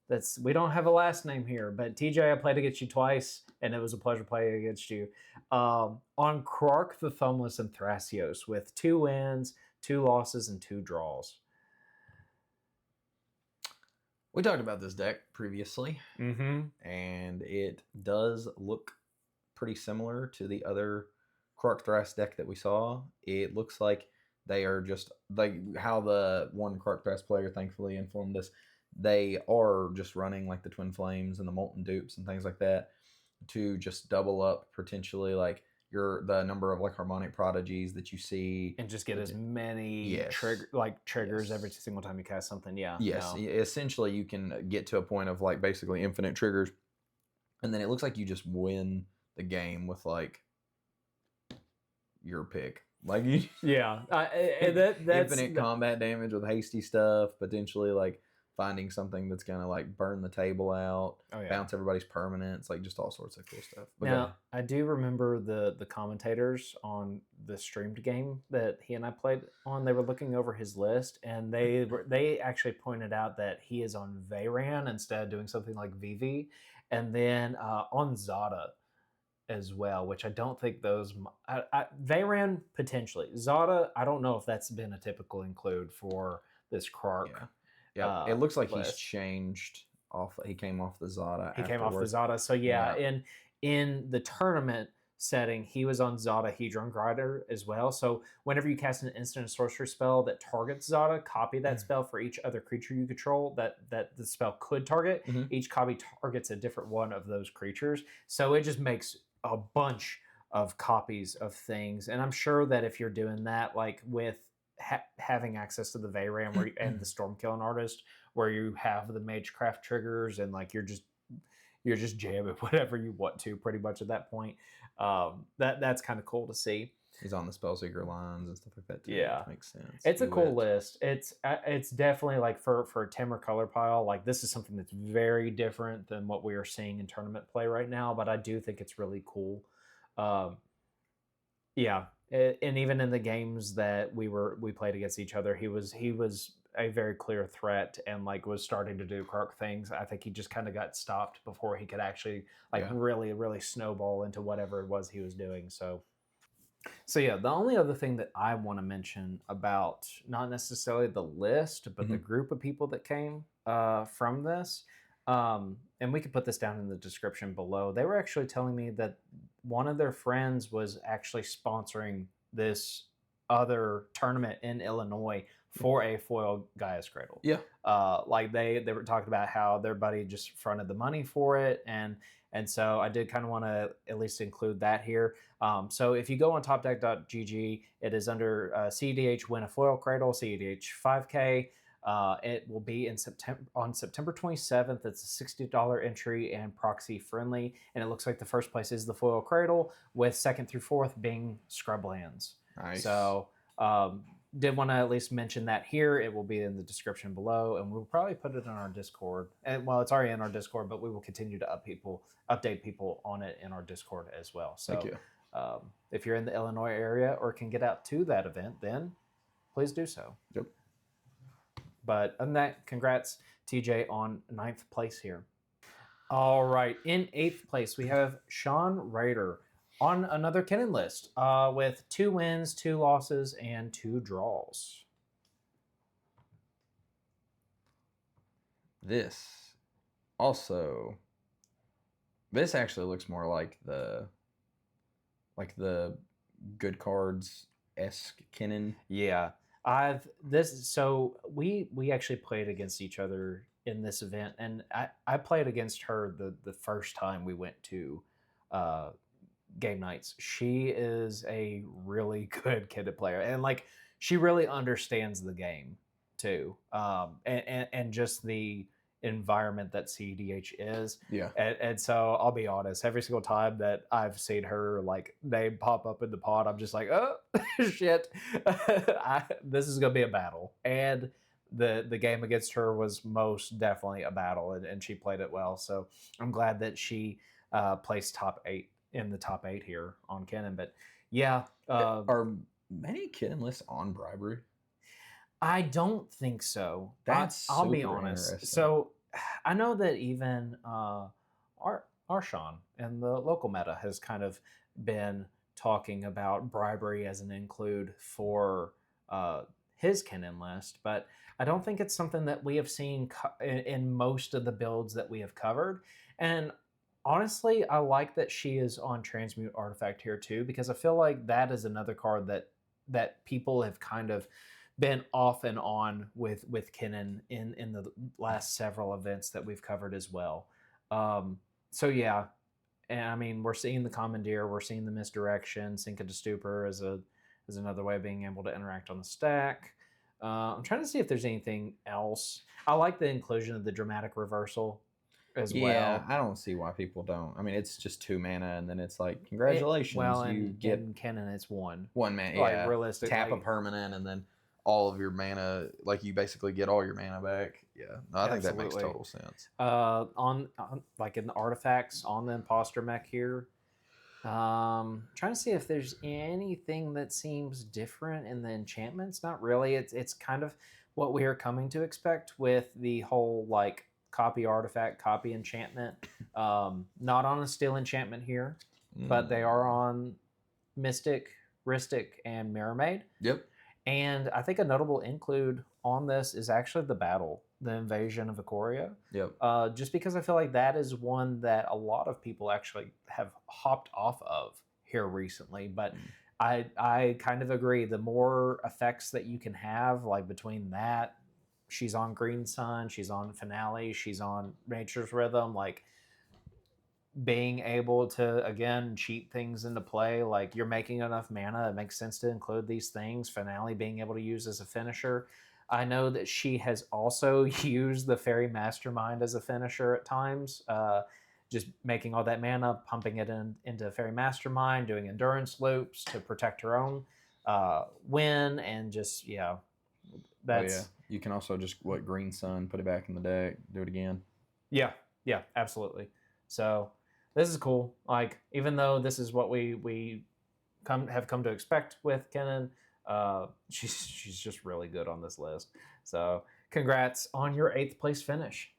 That's we don't have a last name here, but TJ, I played against you twice, and it was a pleasure playing against you. On Krark the Thumbless and Thrasios with 2 wins, 2 losses, and 2 draws. We talked about this deck previously, Mm-hmm. and it does look pretty similar to the other Krark Thras deck that we saw. It looks like they are just like how the one Krark Thras player thankfully informed us. They are just running like the Twin Flames and the Molten Dupes and things like that to just double up potentially like the number of like harmonic prodigies that you see, and just get as many Yes. triggers Yes. every single time you cast something. Yeah. Yes, no. essentially you can get to a point of like basically infinite triggers, and then it looks like you just win the game with like your pick. Like you, Yeah. That's infinite combat damage with hasty stuff, potentially like finding something that's gonna like burn the table out, Oh, yeah. bounce everybody's permanents, like just all sorts of cool stuff. But Now, I do remember the commentators on the streamed game that he and I played on. They were looking over his list, and they actually pointed out that he is on Veyran instead of doing something like Vivi, and then on Zada as well, which I don't think those. Veyran potentially, Zada. I don't know if that's been a typical include for this Krark. Yeah, it looks like list. he's changed off. He came off the Zada. He came off the afterwards. Zada. So yeah, in the tournament setting, he was on Zada Hedron Grider as well. So whenever you cast an instant or sorcery spell that targets Zada, copy that spell for each other creature you control that the spell could target. Each copy targets a different one of those creatures. So it just makes a bunch of copies of things. And I'm sure that if you're doing that, like with having access to the Veyran and the Stormkilling Artist, where you have the Magecraft triggers and like you're just jamming whatever you want to pretty much at that point. That's kind of cool to see. He's on the Spellseeker lines and stuff like that too. Yeah, which makes sense. It's a cool list. It's definitely like for a Timber color pile. Like this is something that's very different than what we are seeing in tournament play right now. But I do think it's really cool. Yeah, and even in the games that we played against each other, he was a very clear threat and like was starting to do Krark things. I think he just kind of got stopped before he could actually really snowball into whatever it was he was doing. So yeah, the only other thing that I want to mention about not necessarily the list, but the group of people that came from this, and we could put this down in the description below. They were actually telling me that one of their friends was actually sponsoring this other tournament in Illinois for a foil Gaia's Cradle. Yeah. Like they were talking about how their buddy just fronted the money for it, and so I did kind of want to at least include that here. So if you go on topdeck.gg, it is under cEDH Win a Foil Cradle, cEDH 5K. It will be on September 27th. It's a $60 entry and proxy friendly, and it looks like the first place is the Foil Cradle, with second through fourth being Scrublands. Nice. So did want to at least mention that here. It will be in the description below, and we'll probably put it in our Discord. And well, it's already in our Discord, but we will continue to update people on it in our Discord as well. So Thank you. If you're in the Illinois area or can get out to that event, then please do so. Yep. But other than that, congrats, TJ, on 9th place here. All right. In 8th place, we have Sean Rader on another Kennen list with 2 wins, 2 losses, and 2 draws. This actually looks more like the good cards-esque Kennen. Yeah. So we actually played against each other in this event, and I played against her the first time we went to game nights. She is a really good Kennen player, and like she really understands the game too, and just the environment that cEDH is. Yeah. And so I'll be honest, every single time that I've seen her like name pop up in the pod, I'm just like, oh shit, this is gonna be a battle. And the game against her was most definitely a battle, and she played it well. So I'm glad that she placed top 8 in the top 8 here on Kennen. But yeah, are many Kennen lists on bribery? I don't think so. That's I'll be super honest. interesting. So I know that even Arshawn and the local meta has kind of been talking about bribery as an include for uh, his Kennen list, but I don't think it's something that we have seen in most of the builds that we have covered. And honestly, I like that she is on Transmute Artifact here too, because I feel like that is another card that people have kind of been off and on with Kennen in the last several events that we've covered as well. So yeah, and I mean we're seeing the Commandeer, we're seeing the Misdirection, Sink into Stupor as another way of being able to interact on the stack. I'm trying to see if there's anything else. I like the inclusion of the Dramatic Reversal as Yeah, well. I don't see why people don't. I mean, it's just 2 mana, and then it's like, congratulations, you get in Kennen it's one. 1 mana. Like Yeah, realistic, tap a like, permanent, and then all of your mana, like you basically get all your mana back. Yeah, no, I think that makes absolutely. total sense. On like in the artifacts on the imposter mech here. Trying to see if there's anything that seems different in the enchantments. Not really. It's kind of what we are coming to expect with the whole like copy artifact, copy enchantment. Not on a steel enchantment here, but they are on Mystic, Ristic, and Mirror Maid. Yep. And I think a notable include on this is actually the battle, the invasion of Ikoria. Yep. Just because I feel like that is one that a lot of people actually have hopped off of here recently. But I kind of agree. The more effects that you can have, like between that, she's on Green Sun, she's on Finale, she's on Nature's Rhythm, like being able to again cheat things into play, like you're making enough mana, it makes sense to include these things. Finale being able to use as a finisher. I know that she has also used the Fairy Mastermind as a finisher at times, just making all that mana, pumping it into Fairy Mastermind, doing endurance loops to protect her own win, and just that's yeah. You can also just Green Sun, put it back in the deck, do it again. Yeah, absolutely. So this is cool. Like, even though this is what we have come to expect with Kennen, she's just really good on this list. So congrats on your 8th place finish.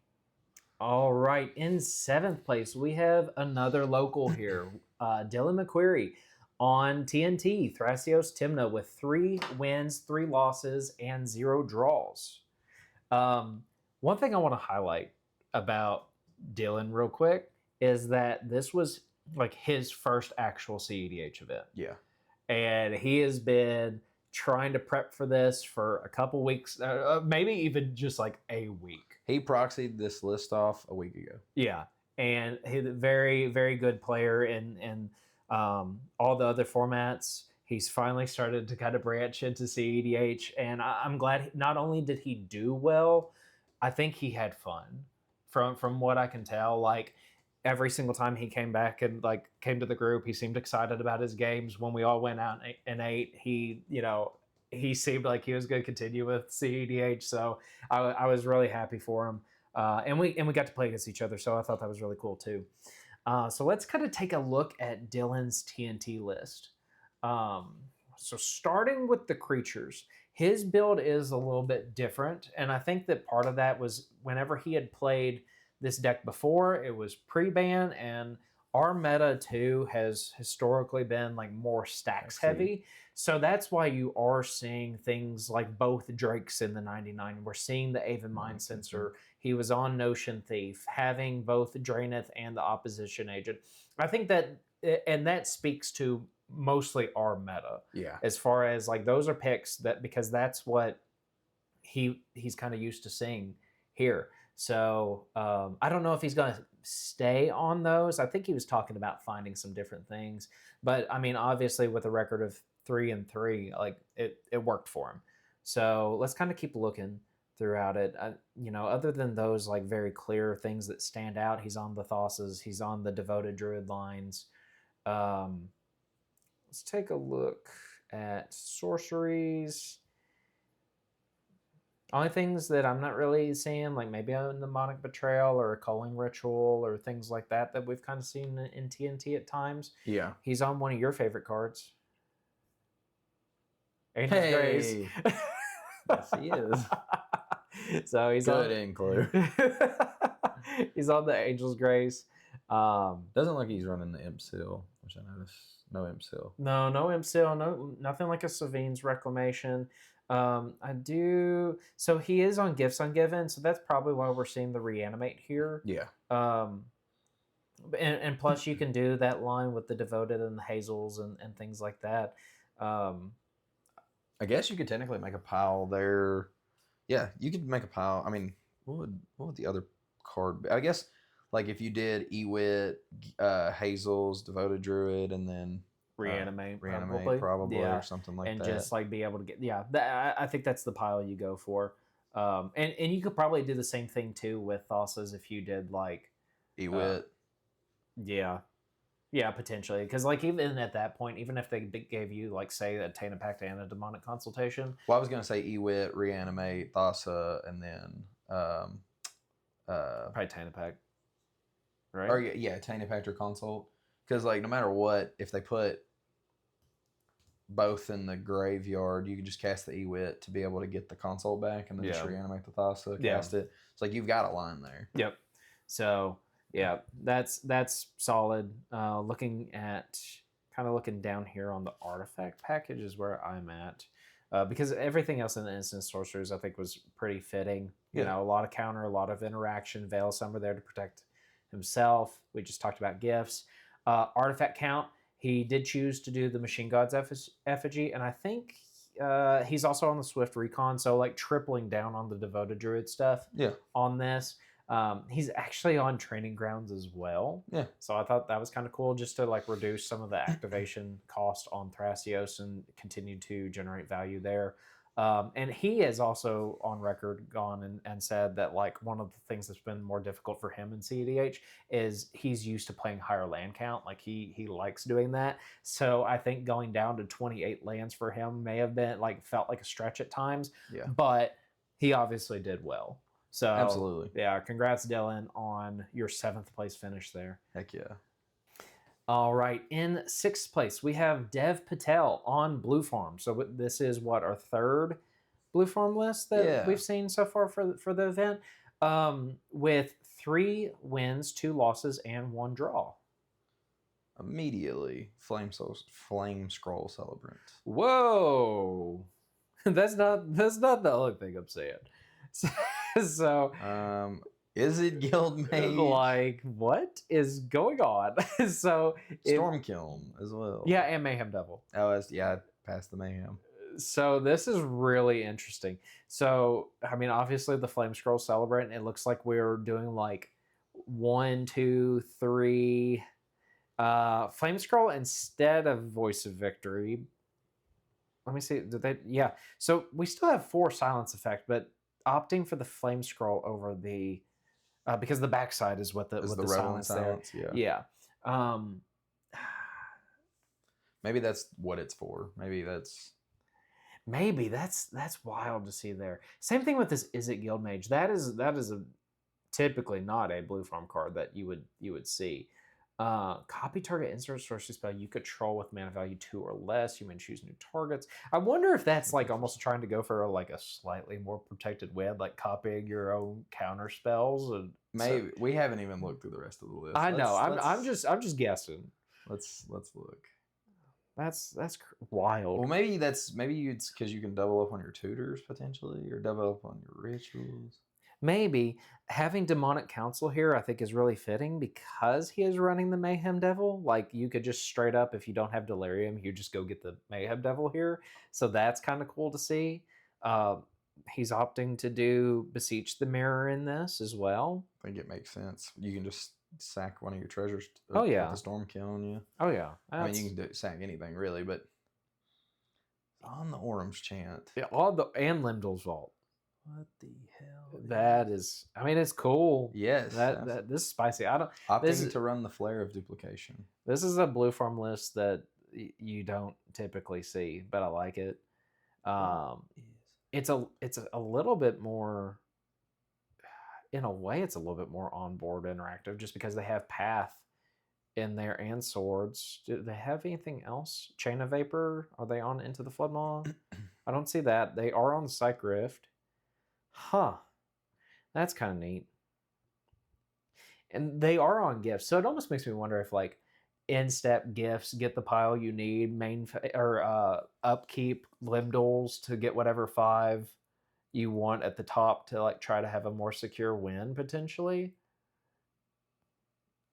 All right, in 7th place we have another local here, Dylan McQuarrie on TNT Thrasios Timna with 3 wins, 3 losses, and 0 draws. One thing I want to highlight about Dylan real quick is that this was like his first actual cEDH event. Yeah. And he has been trying to prep for this for a couple weeks, maybe even just like a week. He proxied this list off a week ago. Yeah. And he's a very, very good player in all the other formats. He's finally started to kind of branch into cEDH. And I'm glad not only did he do well, I think he had fun. From what I can tell, like every single time he came back and like came to the group, he seemed excited about his games. When we all went out and ate, he seemed like he was going to continue with cEDH. So I was really happy for him, and we got to play against each other. So I thought that was really cool too. So let's kind of take a look at Dylan's TNT list. So starting with the creatures, his build is a little bit different. And I think that part of that was whenever he had played this deck before, it was pre-ban, and our meta too has historically been like more stacks heavy. So that's why you are seeing things like both Drakes in the 99. We're seeing the Aven Mind Sensor. He was on Notion Thief, having both Draenith and the Opposition Agent. I think that speaks to mostly our meta. Yeah. As far as like those are picks that because that's what he's kind of used to seeing here. So I don't know if he's going to stay on those. I think he was talking about finding some different things, but I mean, obviously with a record of 3-3, like it worked for him. So let's kind of keep looking throughout it. Other than those like very clear things that stand out, he's on the Thosses, he's on the Devoted Druid lines. Let's take a look at sorceries. Only things that I'm not really seeing, like maybe a Mnemonic Betrayal or a Culling Ritual or things like that we've kind of seen in TNT at times. Yeah. He's on one of your favorite cards. Ancient Grace. Yes, he is. So he's good include. He's on the Angel's Grace. Doesn't look like he's running the Imp Seal, which I noticed. No Imp Seal. No Imp Seal, nothing like a Savine's Reclamation. I do. So he is on Gifts Ungiven, so that's probably why we're seeing the Reanimate here. Yeah. And plus you can do that line with the Devoted and the Hazels and things like that. I guess you could technically make a pile there. Yeah, you could make a pile. I mean, what would the other card be? I guess like if you did Ewit, Hazels, Devoted Druid, and then Reanimate probably or something like and that. just like be able to get I think that's the pile you go for. And you could probably do the same thing too with Thassa's if you did like Ewit. Yeah, potentially. Because like even at that point, even if they gave you like say a Tainted Pact and a Demonic Consultation. Well, I was gonna say Ewit, Reanimate, Thassa, and then probably Tainted Pact. Right? Or yeah, Tainted Pact or Consult. Because like no matter what, if they put both in the graveyard, you can just cast the Ewit to be able to get the Consult back and then just reanimate the Thassa, cast it. It's like you've got a line there. Yep. So yeah, that's solid. Looking down here on the artifact package is where I'm at. Because everything else in the instant sorcerers I think was pretty fitting. You know, a lot of counter, a lot of interaction. Veil Summer there to protect himself. We just talked about gifts. Artifact count, he did choose to do the Machine God's effigy, and I think he's also on the Swift Recon, so like tripling down on the Devoted Druid stuff on this. He's actually on Training Grounds as well. Yeah. So I thought that was kind of cool just to like reduce some of the activation cost on Thrasios and continue to generate value there. And he has also on record gone and said that like one of the things that's been more difficult for him in cEDH is he's used to playing higher land count. Like he likes doing that. So I think going down to 28 lands for him may have been like felt like a stretch at times. Yeah. But he obviously did well. So absolutely. Yeah, congrats Dylan on your 7th place finish there. Heck yeah. All right, in 6th place, we have Dev Patel on Blue Farm. So this is what, our 3rd Blue Farm list that we've seen so far for the event, with 3 wins, 2 losses, and 1 draw. Immediately, Flame Scroll Celebrant. Whoa, that's not the only thing I'm saying. So Izzet Guildmage? Like, what is going on? So Stormkiln as well. Yeah, and Mayhem Devil. Oh, I passed the Mayhem. So this is really interesting. So, I mean, obviously the Flame Scroll Celebrant, it looks like we're doing like 1, 2, 3 Flame Scroll instead of Voice of Victory. Let me see. Did they? Yeah. So we still have 4 Silence Effect, but opting for the Flame Scroll over the because the backside is what the silence there. Yeah. Maybe that's what it's for. Maybe that's wild to see there. Same thing with this Izzet Guildmage. That is typically not a Blue Farm card that you would see. Copy target insert sorcery spell you control with mana value 2 or less. You may choose new targets. I wonder if that's like almost trying to go for like a slightly more protected win, like copying your own counter spells. And maybe we haven't even looked through the rest of the list. I know. I'm just guessing. Let's look. That's wild. Well, maybe it's because you can double up on your tutors potentially, or double up on your rituals. Maybe having Demonic Council here, I think, is really fitting because he is running the Mayhem Devil. Like, you could just straight up, if you don't have Delirium, you just go get the Mayhem Devil here. So that's kind of cool to see. He's opting to do Beseech the Mirror in this as well. I think it makes sense. You can just sack one of your treasures. Oh, yeah. With the Stormkiln, yeah. Oh, yeah. I mean, you can sack anything, really, but on the Orum's Chant. Yeah, and Limdol's Vault. What the hell? That is, I mean, it's cool. Yes. This is spicy. Opting to run the Flare of Duplication. This is a Blue Farm list that you don't typically see, but I like it. It's a little bit more, in a way, it's a little bit more on board interactive just because they have Path in there and Swords. Do they have anything else? Chain of Vapor? Are they on Into the Floodmaw? I don't see that. They are on Psych Rift. Huh. That's kind of neat. and they are on gifts, so it almost makes me wonder if like in-step gifts get the pile you need, or upkeep Limdolls to get whatever 5 you want at the top to like try to have a more secure win potentially.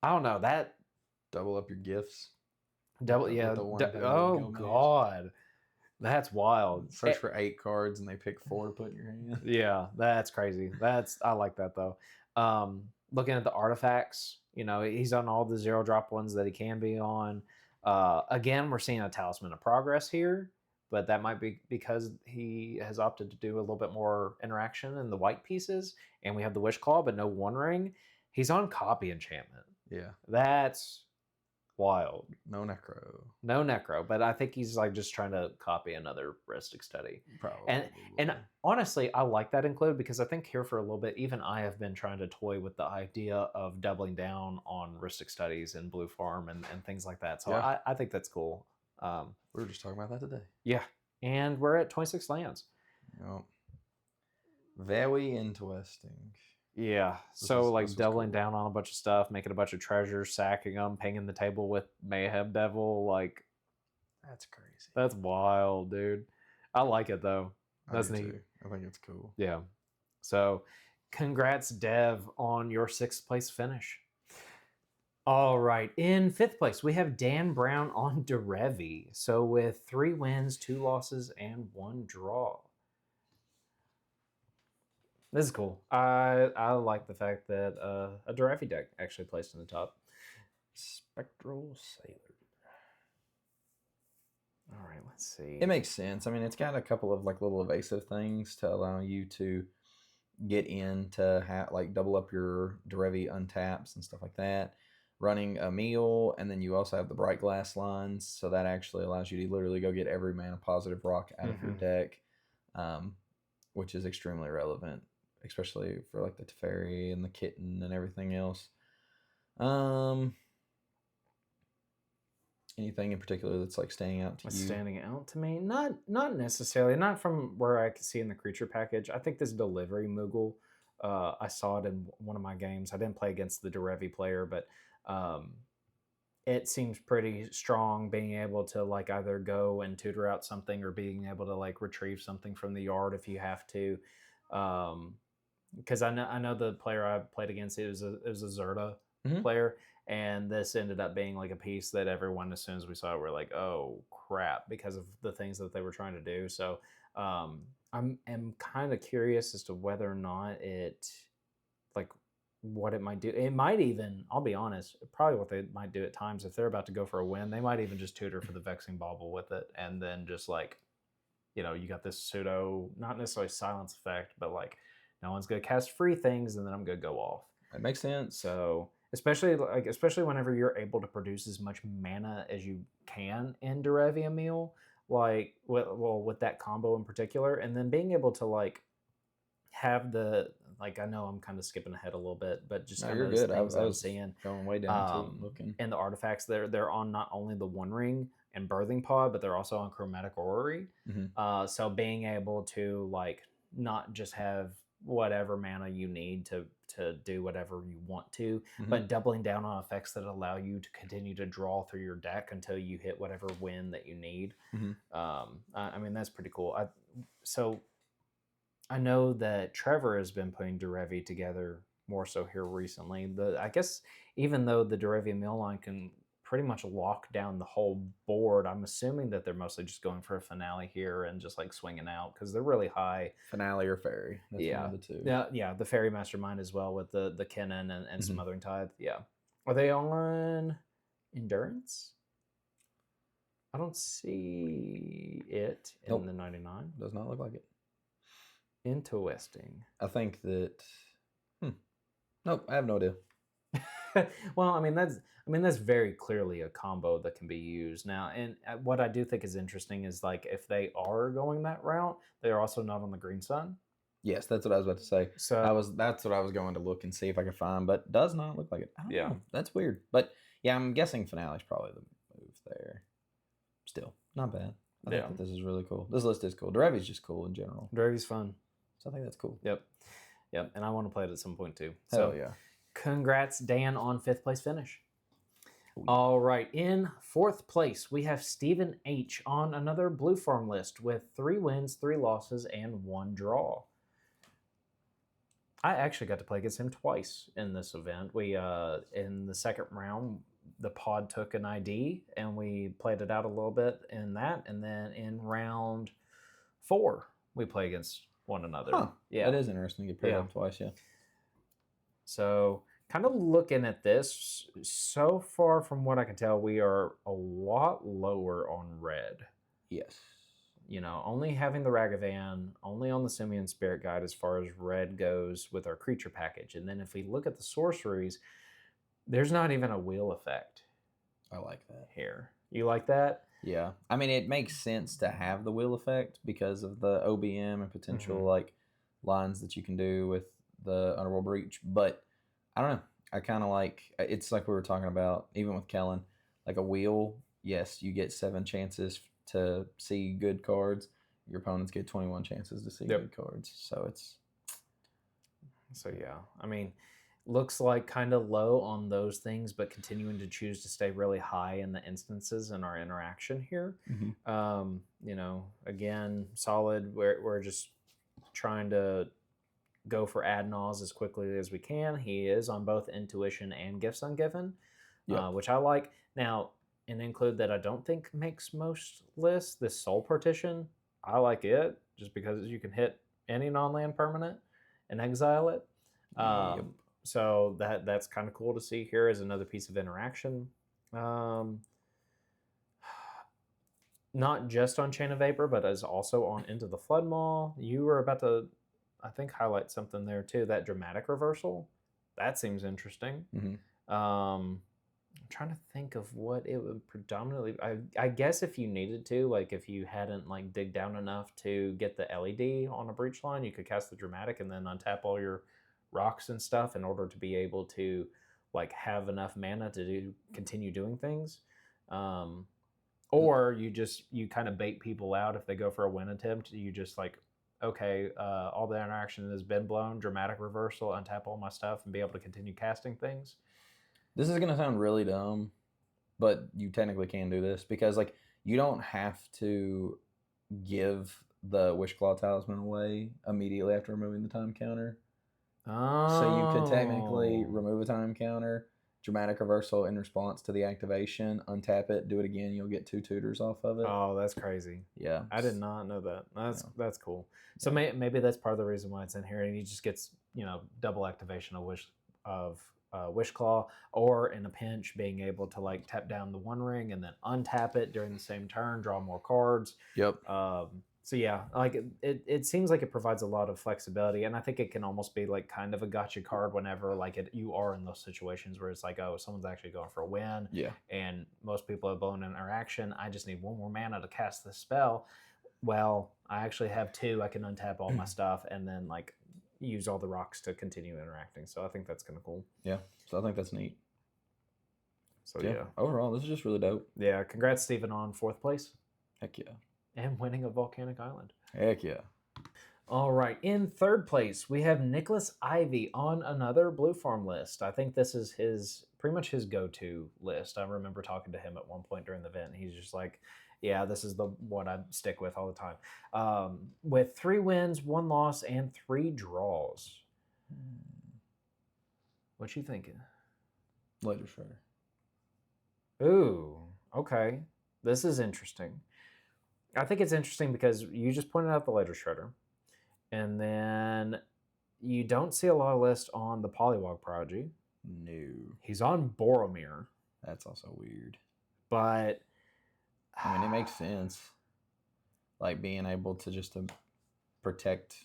I don't know that Double up your gifts. double, with yeah. the one thing with Oh Guildmage. God, that's wild. Search for 8 cards and they pick 4 to put in your hand. Yeah, that's crazy. I like that though. Looking at the artifacts, he's on all the 0-drop ones that he can be on. Again, we're seeing a Talisman of Progress here, but that might be because he has opted to do a little bit more interaction in the white pieces, and we have the Wish Claw, but no One Ring. He's on Copy Enchantment. Yeah. That's wild. No Necro. No Necro, but I think he's like just trying to copy another Ristic Study. Probably. And honestly, I like that include because I think here for a little bit, even I have been trying to toy with the idea of doubling down on Ristic Studies and Blue Farm and things like that. So Yeah. I think that's cool. We were just talking about that today. Yeah. And we're at 26 lands. Yep. Very interesting. Yeah. So like doubling down on a bunch of stuff, making a bunch of treasures, sacking them, pinging the table with Mayhem Devil, like that's crazy. That's wild, dude. I like it though. That's neat. I think it's cool. Yeah. So congrats, Dev, on your 6th place finish. All right. In 5th place, we have Dan Brown on Derevi. So with 3 wins, 2 losses, and 1 draw. This is cool. I like the fact that a Derevi deck actually placed in the top. Spectral Sailor. All right, let's see. It makes sense. I mean, it's got a couple of like little evasive things to allow you to get in to like double up your Derevi untaps and stuff like that. Running a meal, and then you also have the Bright Glass lines, so that actually allows you to literally go get every mana positive rock out of your deck, which is extremely relevant, especially for like the Teferi and the Kitten and everything else. Anything in particular that's like standing out to you? Standing out to me? Not necessarily. Not from where I can see in the creature package. I think this delivery Moogle, I saw it in one of my games. I didn't play against the Derevi player, but it seems pretty strong, being able to like either go and tutor out something or being able to like retrieve something from the yard if you have to. Because I know the player I played against, it was a Zerta player, and this ended up being like a piece that everyone, as soon as we saw it, were like, oh crap, because of the things that they were trying to do. So I'm kind of curious as to whether or not it, like, what it might do. It might even, I'll be honest, probably what they might do at times, if they're about to go for a win, they might even just tutor for the Vexing Bauble with it, and then just like, you got this pseudo, not necessarily silence effect, but like no one's gonna cast free things, and then I'm gonna go off. That makes sense. So especially whenever you're able to produce as much mana as you can in Derevi Emil, like with that combo in particular, and then being able to like have the, like, I know I'm kind of skipping ahead a little bit, but just kind of good. things I I'm was seeing going way down to looking. And the artifacts, they're on not only the One Ring and Birthing Pod, but they're also on Chromatic Orrery. So being able to like not just have whatever mana you need to do whatever you want to, but doubling down on effects that allow you to continue to draw through your deck until you hit whatever win that you need. I mean, that's pretty cool. So I know that Trevor has been putting Derevi together more so here recently. I guess even though the Derevi mill line can pretty much lock down the whole board, I'm assuming that they're mostly just going for a finale here and just like swinging out because they're really high. Finale or Fairy. That's one of the two. Yeah, the Fairy Mastermind as well with the Kinnan and Smothering Tithe. Yeah. Are they on Endurance? I don't see it in the 99. Does not look like it. Interesting. I think that. Nope, I have no idea. Well, I mean that's very clearly a combo that can be used now. And what I do think is interesting is like if they are going that route, they're also not on the Green Sun. Yes, that's what I was about to say. So that's what I was going to look and see if I could find, but does not look like it. I don't know. That's weird. But yeah, I'm guessing Finale is probably the move there. Still, not bad. I think that this is really cool. This list is cool. Derevi's just cool in general. Derevi's fun. So I think that's cool. Yep. And I want to play it at some point too. Hell so yeah. Congrats, Dan, on 5th place finish. All right, in 4th place, we have Stephen H. on another Blue Farm list with 3 wins, 3 losses, and 1 draw. I actually got to play against him twice in this event. We in the second round, the pod took an ID and we played it out a little bit in that, and then in round 4, we play against one another. Huh. Yeah, That is interesting to get paired up twice. Yeah. So, kind of looking at this, so far from what I can tell, we are a lot lower on red. Yes. You know, only having the Ragavan, only on the Simian Spirit Guide as far as red goes with our creature package. And then if we look at the sorceries, there's not even a wheel effect. I like that. Here. You like that? Yeah. I mean, it makes sense to have the wheel effect because of the OBM and potential like lines that you can do with the Underworld Breach. But I don't know. I kind of like, it's like we were talking about, even with Kellen, like a wheel. Yes, you get 7 chances to see good cards. Your opponents get 21 chances to see good cards. So yeah, I mean, looks like kind of low on those things, but continuing to choose to stay really high in the instances in our interaction here. You know, again, solid. We're just trying to go for Adnals as quickly as we can. He is on both Intuition and Gifts Ungiven, which I like. Now, and include that I don't think makes most lists, this Soul Partition, I like it just because you can hit any non-land permanent and exile it. So that's kind of cool to see here as another piece of interaction. Not just on Chain of Vapor, but as also on Into the Flood Maw. You were about to, I think, highlight something there too, that dramatic reversal. That seems interesting. I'm trying to think of what it would predominantly, I guess if you needed to, like if you hadn't like dig down enough to get the LED on a breach line, you could cast the dramatic and then untap all your rocks and stuff in order to be able to like have enough mana to continue doing things. Or you kind of bait people out if they go for a win attempt. You just like, okay, all the interaction has been blown, dramatic reversal, untap all my stuff and be able to continue casting things. This is going to sound really dumb, but you technically can do this because like you don't have to give the Wishclaw Talisman away immediately after removing the time counter. So you could technically remove a time counter, dramatic reversal in response to the activation, untap it, do it again, you'll get 2 tutors off of it. Oh, that's crazy. Yeah. I did not know that. That's cool. So maybe that's part of the reason why it's in here, and he just gets, you know, double activation of Wishclaw, or in a pinch being able to like tap down the One Ring and then untap it during the same turn, draw more cards. So yeah, like it seems like it provides a lot of flexibility, and I think it can almost be like kind of a gotcha card whenever like you are in those situations where it's like, oh, someone's actually going for a win, and most people have blown interaction. I just need 1 more mana to cast this spell. Well, I actually have 2. I can untap all my stuff and then like use all the rocks to continue interacting. So I think that's kind of cool. Yeah, so I think that's neat. So yeah, overall, this is just really dope. Yeah, congrats, Stephen, on 4th place. Heck yeah. And winning a volcanic island. Heck yeah. All right, in 3rd place, we have Nicholas Ivy on another Blue Farm list. I think this is pretty much his go-to list. I remember talking to him at one point during the event, and he's just like, yeah, this is the one I stick with all the time. With 3 wins, 1 loss, and 3 draws. What you thinking? Ledger Shredder. Ooh, okay. This is interesting. I think it's interesting because you just pointed out the Ledger Shredder, and then you don't see a lot of lists on the Polywog Prodigy. No. He's on Boromir. That's also weird. But I mean, it makes sense. Like being able to just to protect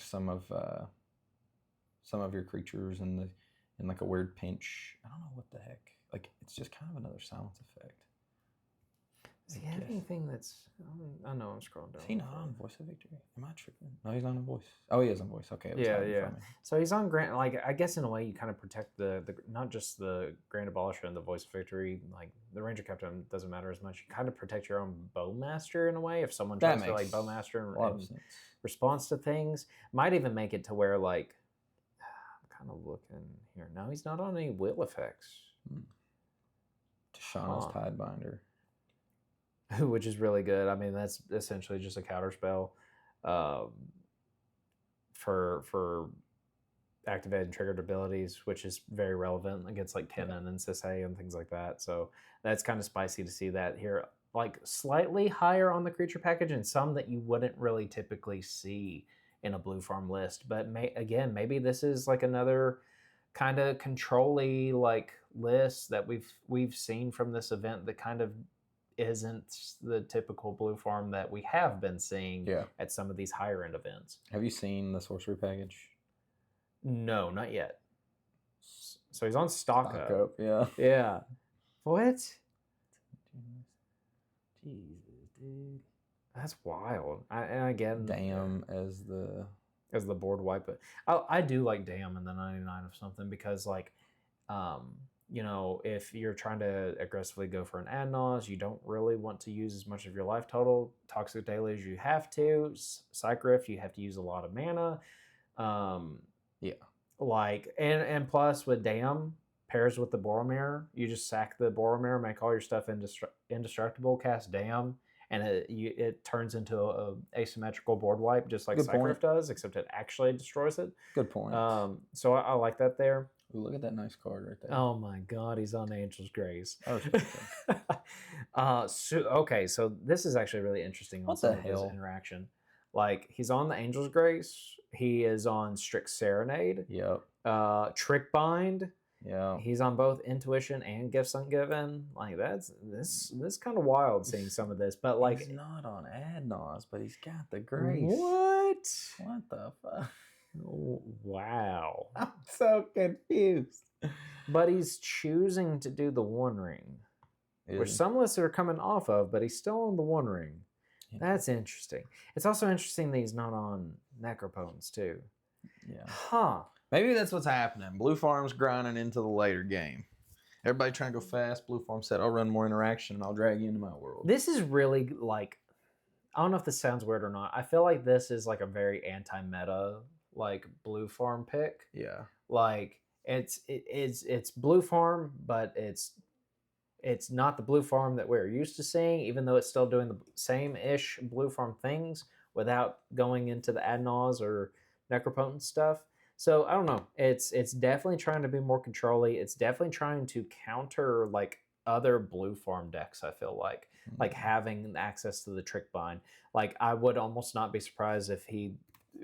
some of your creatures in like a weird pinch. I don't know what the heck. Like it's just kind of another silence effect. Does he have anything that's... I know I'm scrolling down. Is he not on Voice of Victory? Am I tripping? No, he's not on Voice. Oh, he is on Voice. Okay. Yeah. So he's on Grant... Like, I guess in a way you kind of protect the not just the Grand Abolisher and the Voice of Victory. Like, the Ranger Captain doesn't matter as much. You kind of protect your own Bowmaster in a way. If someone tries to, like, Bowmaster in response to things. Might even make it to where, like... I'm kind of looking here. No, he's not on any will effects. Tashana's Tidebinder. Which is really good. I mean, that's essentially just a counter spell for activated and triggered abilities, which is very relevant against like Kennen and Sisei and things like that. So that's kind of spicy to see that here. Like slightly higher on the creature package and some that you wouldn't really typically see in a blue farm list. But again, maybe this is like another kind of control-y like list that we've seen from this event that kind of isn't the typical blue farm that we have been seeing at some of these higher end events. Have you seen the sorcery package? No, not yet. So he's on stock up. Yeah. Yeah. What? Jesus, dude. That's wild. And again, Damn as the board wipe. But I do like Damn in the 99 of something because like you know, if you're trying to aggressively go for an Adnos, you don't really want to use as much of your life total. Toxic Daily as you have to. Cycriff, you have to use a lot of mana. Like, and plus with Damn, pairs with the Boromir, you just sack the Boromir, make all your stuff indestructible, cast Damn, and it turns into a asymmetrical board wipe, just like Cycriff does, except it actually destroys it. Good point. So I like that there. Ooh, look at that nice card right there. Oh my God, he's on Angel's Grace. Oh, okay, so this is actually really interesting. What the hell? His interaction. Like, he's on the Angel's Grace. He is on Strict Serenade. Yep. Trick Bind. Yeah. He's on both Intuition and Gifts Ungiven. Like, this kind of wild seeing some of this. But like, he's not on Adnos, but he's got the grace. What? What the fuck? Wow. I'm so confused. But he's choosing to do the One Ring, which some lists are coming off of, but he's still on the One Ring. Yeah. That's interesting. It's also interesting that he's not on Necropotence too. Yeah. Huh. Maybe that's what's happening. Blue Farm's grinding into the later game. Everybody trying to go fast. Blue Farm said, I'll run more interaction and I'll drag you into my world. This is really like, I don't know if this sounds weird or not. I feel like this is like a very anti-meta like Blue Farm pick. Yeah. Like it's Blue Farm, but it's not the Blue Farm that we're used to seeing, even though it's still doing the same-ish Blue Farm things without going into the Adnos or Necropotence stuff. So I don't know. It's definitely trying to be more control-y. It's definitely trying to counter like other Blue Farm decks, I feel like having access to the Trick Bind. Like I would almost not be surprised if he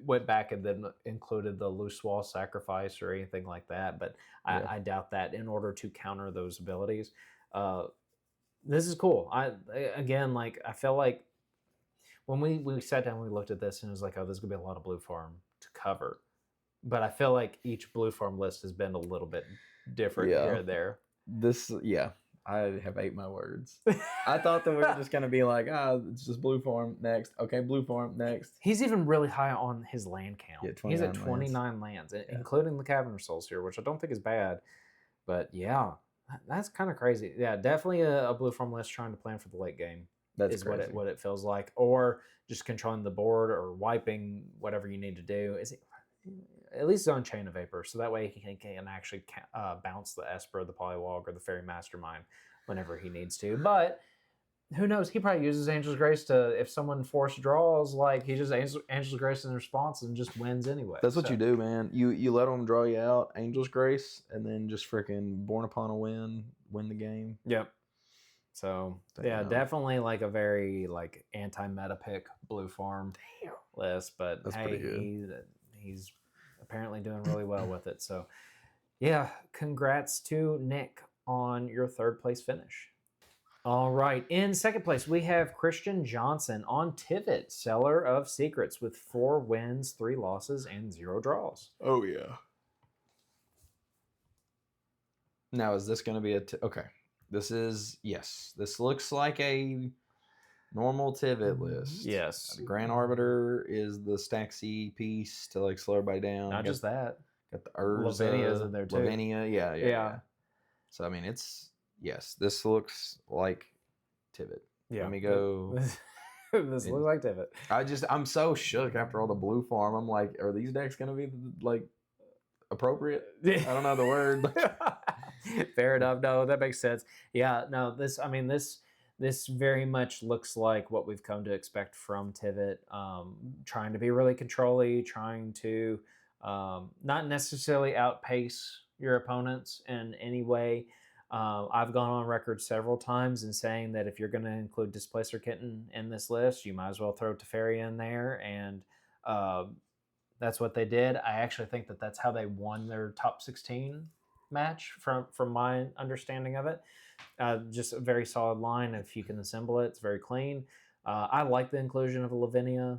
went back and then included the Loose Wall Sacrifice or anything like that, but I doubt that in order to counter those abilities. This is cool. I feel like when we sat down, we looked at this and it was like, oh, there's gonna be a lot of Blue Farm to cover. But I feel like each Blue Farm list has been a little bit different here and there. I have ate my words. I thought that we were just gonna be like, it's just Blue Farm next. Okay, Blue Farm next. He's even really high on his land count. Yeah, he's at 29 lands, including the Cavern Souls here, which I don't think is bad. But yeah, that's kind of crazy. Yeah, definitely a Blue Farm list trying to plan for the late game. That's crazy. what it feels like, or just controlling the board or wiping whatever you need to do. Is it? At least on Chain of Vapor, so that way he can actually bounce the Esper, the Polywog, or the Fairy Mastermind whenever he needs to. But who knows? He probably uses Angel's Grace to, if someone force draws, like he just Angel's Grace in response and just wins anyway. That's what you do, man. You let them draw you out, Angel's Grace, and then just freaking Born Upon a Win the game. Yep. So definitely like a very like anti-meta pick Blue Farm list, but that's pretty good. He's apparently doing really well with it. So yeah, congrats to Nick on your third place finish. All right, in second place we have Christian Johnson on Tivit, Seller of Secrets, with 4 wins, 3 losses, and 0 draws. Oh yeah. Now is this going to be okay? This looks like a normal Tivit list. Yes. The Grand Arbiter is the stack C piece to like slow everybody down. Not just that. Got the Urza. Lavinia's in there too. Lavinia, yeah. So I mean, this looks like Tivit. Yeah. Let me go. This looks like Tivit. I'm so shook after all the Blue Farm. I'm like, are these decks gonna be like appropriate. I don't know the word. Fair enough. No, that makes sense. Yeah, no, this very much looks like what we've come to expect from Tivit. Trying to be really controlly, trying to not necessarily outpace your opponents in any way. I've gone on record several times in saying that if you're going to include Displacer Kitten in this list, you might as well throw Teferi in there, and that's what they did. I actually think that that's how they won their top 16 match from my understanding of it. Just a very solid line. If you can assemble it, it's very clean. I like the inclusion of Lavinia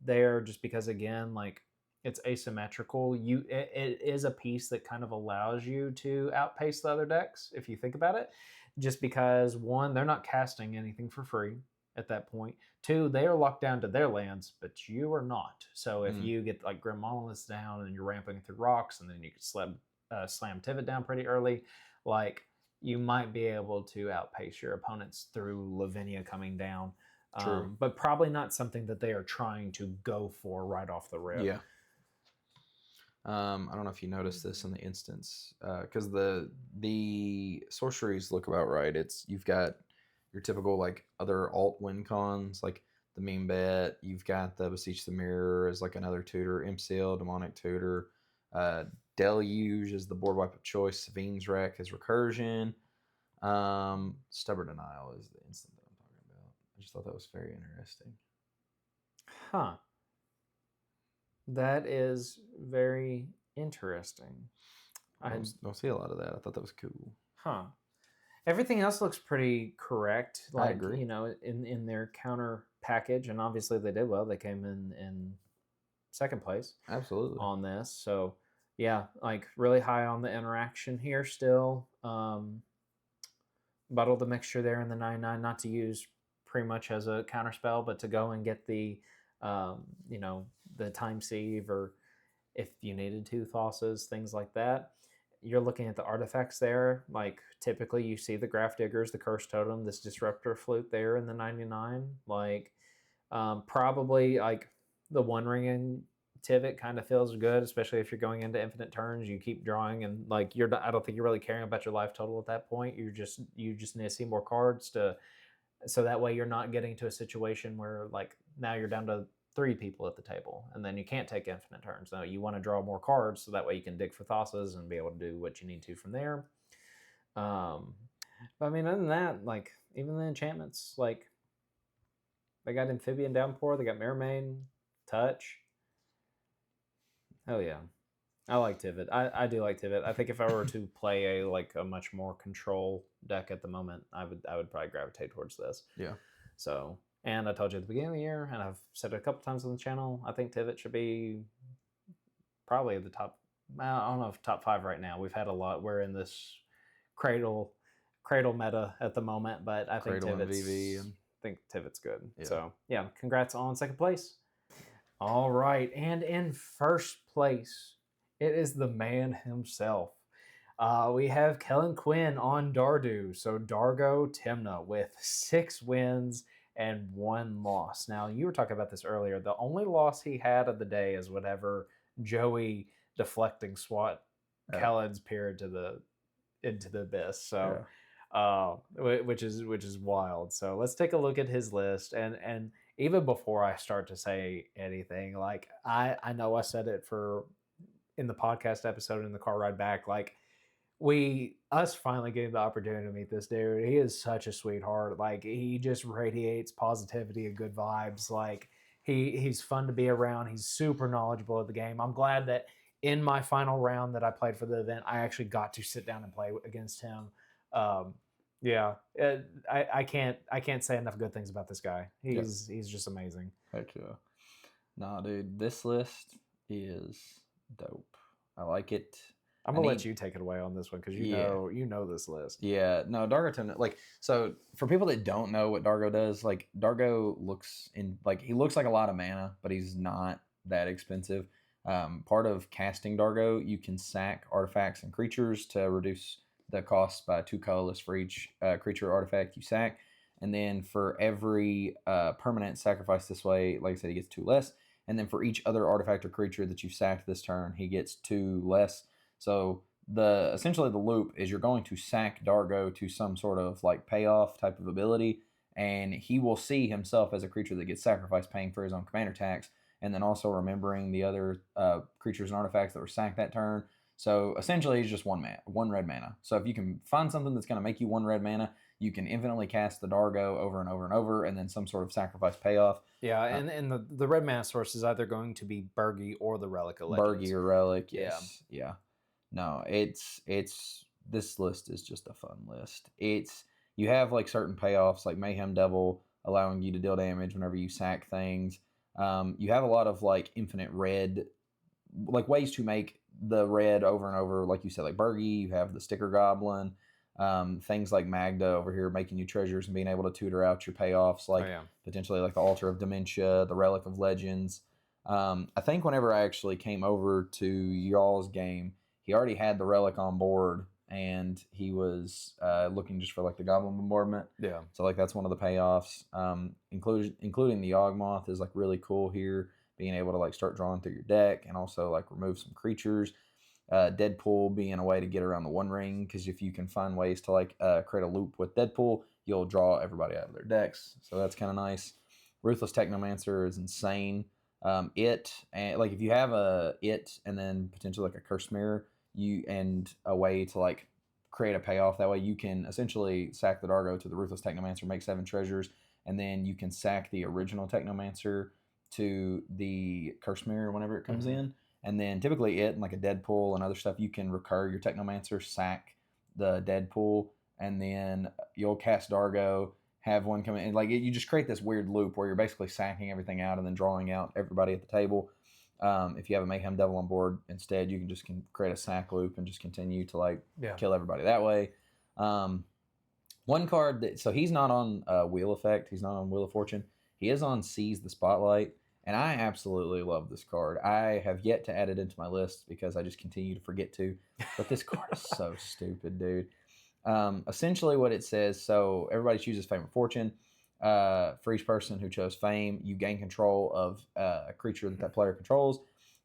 there, just because, again, like, it's asymmetrical. It is a piece that kind of allows you to outpace the other decks if you think about it. Just because, one, they're not casting anything for free at that point. Two, they are locked down to their lands, but you are not. So if you get like Grim Monoliths down and you're ramping through rocks, and then you can slam Tivit down pretty early, like, you might be able to outpace your opponents through Lavinia coming down. True. But probably not something that they are trying to go for right off the rip. Yeah. I don't know if you noticed this in the instance, because the sorceries look about right. You've got your typical like other alt win cons, like the meme bet. You've got the Beseech the Mirror as like another tutor, Imseal, Demonic Tutor, Deluge is the board wipe of choice, Savine's Wreck is recursion, Stubborn Denial is the instant that I'm talking about. I just thought that was very interesting. Huh. That is very interesting. I don't see a lot of that. I thought that was cool. Huh. Everything else looks pretty correct. Like, I agree. You know, in their counter package, and obviously they did well. They came in second place. Absolutely. On this. So yeah, like, really high on the interaction here still. Bottle the mixture there in the 9/9, not to use pretty much as a counter spell, but to go and get the the time sieve, or if you needed to, Thosses, things like that. You're looking at the artifacts there. Like, typically you see the Graph Diggers, the Curse Totem, this Disruptor Flute there in the 99. Like, probably like the One Ring in Tivit kind of feels good, especially if you're going into infinite turns. You keep drawing, and like, I don't think you're really caring about your life total at that point. You just need to see more cards so that way you're not getting to a situation where, like, now you're down to 3 people at the table, and then you can't take infinite turns. No, you want to draw more cards so that way you can dig for Thosses and be able to do what you need to from there. But I mean, other than that, like, even the enchantments, like, they got Amphibian Downpour, they got Mermaid, Touch. Hell yeah. I like Tivit. I do like Tivit. I think if I were to play a much more control deck at the moment, I would probably gravitate towards this. Yeah. So, and I told you at the beginning of the year, and I've said it a couple times on the channel, I think Tivit should be probably the top. I don't know if top 5 right now. We've had a lot. We're in this cradle meta at the moment, but I think Tivit's good. Yeah. So yeah, congrats on second place. All right, and in first place, it is the man himself. We have Kellen Quinn on Dardu. So Dargo Timna with 6 wins and 1 loss. Now, you were talking about this earlier. The only loss he had of the day is whatever Joey deflecting swat Kellen's peer into the abyss. So, which is wild. So let's take a look at his list. And even before I start to say anything, like, I know I said it in the podcast episode in the car ride back, like, us finally getting the opportunity to meet this dude. He is such a sweetheart. Like, he just radiates positivity and good vibes. Like, he's fun to be around. He's super knowledgeable of the game. I'm glad that in my final round that I played for the event, I actually got to sit down and play against him. I can't say enough good things about this guy. He's just amazing. Heck yeah. Nah, dude, this list is dope. I like it. I'm gonna let you take it away on this one because you know this list. Yeah, no, Dargo Timna, like, so for people that don't know what Dargo does, like, Dargo looks like a lot of mana, but he's not that expensive. Part of casting Dargo, you can sack artifacts and creatures to reduce the cost by 2 colorless for each creature or artifact you sack, and then for every permanent sacrifice this way, like I said, he gets 2 less, and then for each other artifact or creature that you sacked this turn, he gets 2 less. So essentially the loop is you're going to sack Dargo to some sort of like payoff type of ability, and he will see himself as a creature that gets sacrificed, paying for his own commander tax, and then also remembering the other creatures and artifacts that were sacked that turn. So essentially, he's just one red mana. So if you can find something that's going to make you one red mana, you can infinitely cast the Dargo over and over and over, and then some sort of sacrifice payoff. Yeah, and the red mana source is either going to be Burgi or the Relic of Legends. Burgi or Relic, yes. Yeah. No, it's this list is just a fun list. You have like certain payoffs like Mayhem Devil allowing you to deal damage whenever you sack things. You have a lot of like infinite red, like ways to make the red over and over, like you said, like Burgi. You have the Sticker Goblin, things like Magda over here making you treasures and being able to tutor out your payoffs, like potentially like the Altar of Dementia, the Relic of Legends. I think whenever I actually came over to y'all's game, he already had the Relic on board, and he was looking just for like the Goblin Bombardment. Yeah. So like that's one of the payoffs. Including the Yawgmoth is like really cool here, being able to like start drawing through your deck and also like remove some creatures. Deadpool being a way to get around the One Ring, because if you can find ways to like create a loop with Deadpool, you'll draw everybody out of their decks. So that's kind of nice. Ruthless Technomancer is insane. And like if you have it and then potentially like a Curse Mirror, and a way to like create a payoff, that way you can essentially sack the Dargo to the Ruthless Technomancer, make 7 treasures, and then you can sack the original Technomancer to the Curse Mirror whenever it comes in. And then typically it and like a Deadpool and other stuff, you can recur your Technomancer, sack the Deadpool, and then you'll cast Dargo, have one come in, and like you just create this weird loop where you're basically sacking everything out and then drawing out everybody at the table. If you have a Mayhem Devil on board instead, you can just create a sack loop and just continue to like kill everybody that way. One card so he's not on Wheel Effect, he's not on Wheel of Fortune. He is on Seize the Spotlight, and I absolutely love this card. I have yet to add it into my list because I just continue to forget to. But this card is so stupid, dude. Essentially, what it says: so everybody chooses Fame or Fortune. For each person who chose Fame, you gain control of a creature that player controls,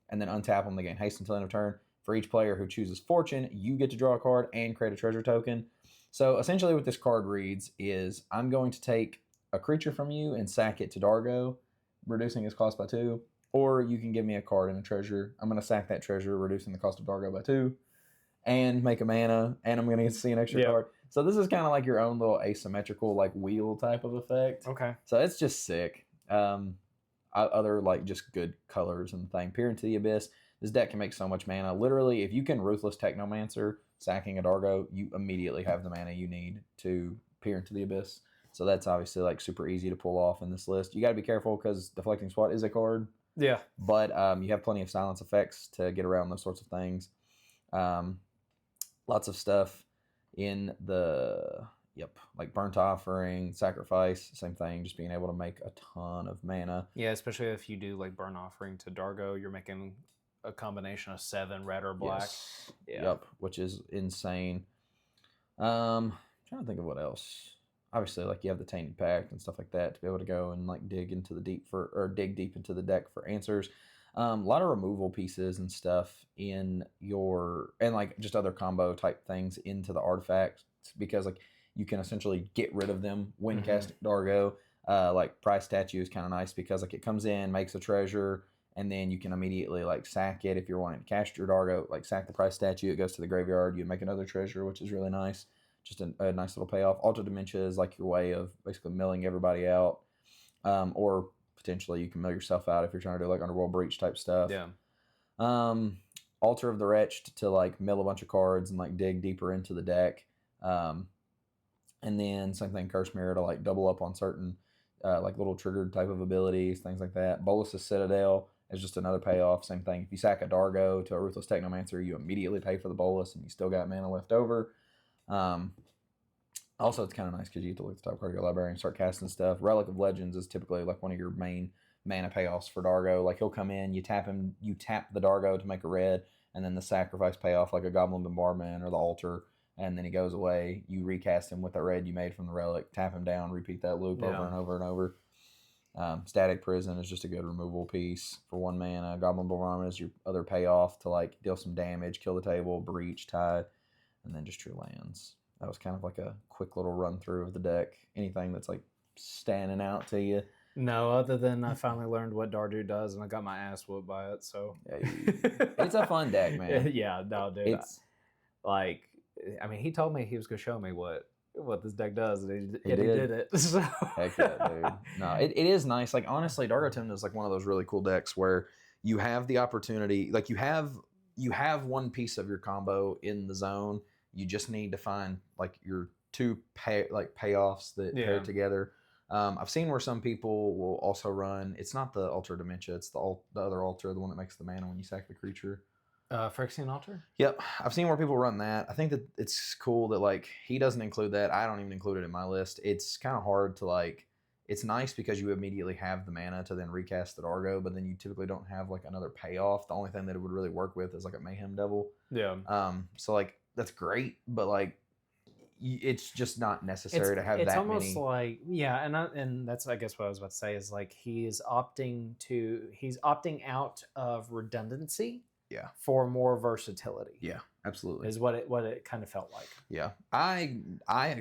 and then untap them. They gain haste until end of turn. For each player who chooses Fortune, you get to draw a card and create a treasure token. So essentially what this card reads is, I'm going to take a creature from you and sack it to Dargo, reducing its cost by 2, or you can give me a card and a treasure. I'm going to sack that treasure, reducing the cost of Dargo by 2, and make a mana, and I'm going to get to see an extra card. So this is kind of like your own little asymmetrical like wheel type of effect. Okay. So it's just sick. Other like just good colors and thing. Peer into the Abyss. This deck can make so much mana. Literally, if you can Ruthless Technomancer, sacking a Dargo, you immediately have the mana you need to peer into the Abyss. So that's obviously like super easy to pull off in this list. You got to be careful because Deflecting Swat is a card. Yeah. But you have plenty of silence effects to get around those sorts of things. Lots of stuff in the like Burnt Offering, Sacrifice, same thing, just being able to make a ton of mana. Yeah, especially if you do like Burnt Offering to Dargo, you're making a combination of 7 red or black. Yes. Yeah. Yep, which is insane. Trying to think of what else. Obviously, like you have the Tainted Pact and stuff like that to be able to go and like dig deep into the deck for answers. A lot of removal pieces and stuff in and like just other combo type things into the artifacts, because like you can essentially get rid of them when casting Dargo. Like Prize Statue is kind of nice because like it comes in, makes a treasure, and then you can immediately like sack it if you're wanting to cast your Dargo. Like sack the Prize Statue, it goes to the graveyard, you make another treasure, which is really nice. Just a nice little payoff. Altar Dementia is like your way of basically milling everybody out, or potentially you can mill yourself out if you're trying to do like Underworld Breach type stuff. Yeah. Altar of the Wretched to like mill a bunch of cards and like dig deeper into the deck. And then same thing, Curse Mirror to like double up on certain like little triggered type of abilities, things like that. Bolus's Citadel is just another payoff. Same thing. If you sack a Dargo to a Ruthless Technomancer, you immediately pay for the Bolus and you still got mana left over. Also, it's kind of nice because you get to look at the top card of your library and start casting stuff. Relic of Legends is typically like one of your main mana payoffs for Dargo. Like he'll come in, you tap the Dargo to make a red, and then the sacrifice payoff like a Goblin Bombardment or the Altar, and then he goes away. You recast him with that red you made from the relic, tap him down, repeat that loop over and over and over. Static Prison is just a good removal piece for 1 mana. Goblin Bombardment is your other payoff to like deal some damage, kill the table, breach, tide, and then just your lands. That was kind of like a quick little run through of the deck. Anything that's like standing out to you? No, other than I finally learned what Dardu does, and I got my ass whooped by it. So It's a fun deck, man. Yeah, no, dude. It's like, I mean, he told me he was gonna show me what this deck does, and he did. did it. So. Heck yeah, dude. No, it is nice. Like, honestly, Dark Tymna is like one of those really cool decks where you have the opportunity, like you have one piece of your combo in the zone. You just need to find like your two payoffs that pair together. I've seen where some people will also run. It's not the Altar Dementia. It's the other altar, the one that makes the mana when you sack the creature. Phyrexian Altar? Yep. I've seen where people run that. I think that it's cool that like he doesn't include that. I don't even include it in my list. It's kind of hard to like, it's nice because you immediately have the mana to then recast the Dargo, but then you typically don't have like another payoff. The only thing that it would really work with is like a Mayhem Devil. Yeah. So like that's great, but like it's just not necessary to have that many. It's almost like, yeah, and that's I guess what I was about to say is like he's opting out of redundancy. Yeah. For more versatility. Yeah, absolutely. Is what it kind of felt like. Yeah. I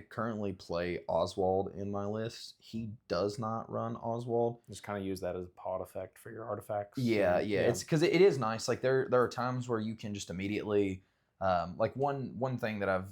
currently play Oswald in my list. He does not run Oswald. Just kind of use that as a pod effect for your artifacts. Yeah. It's because it is nice. Like there are times where you can just immediately like one thing that I've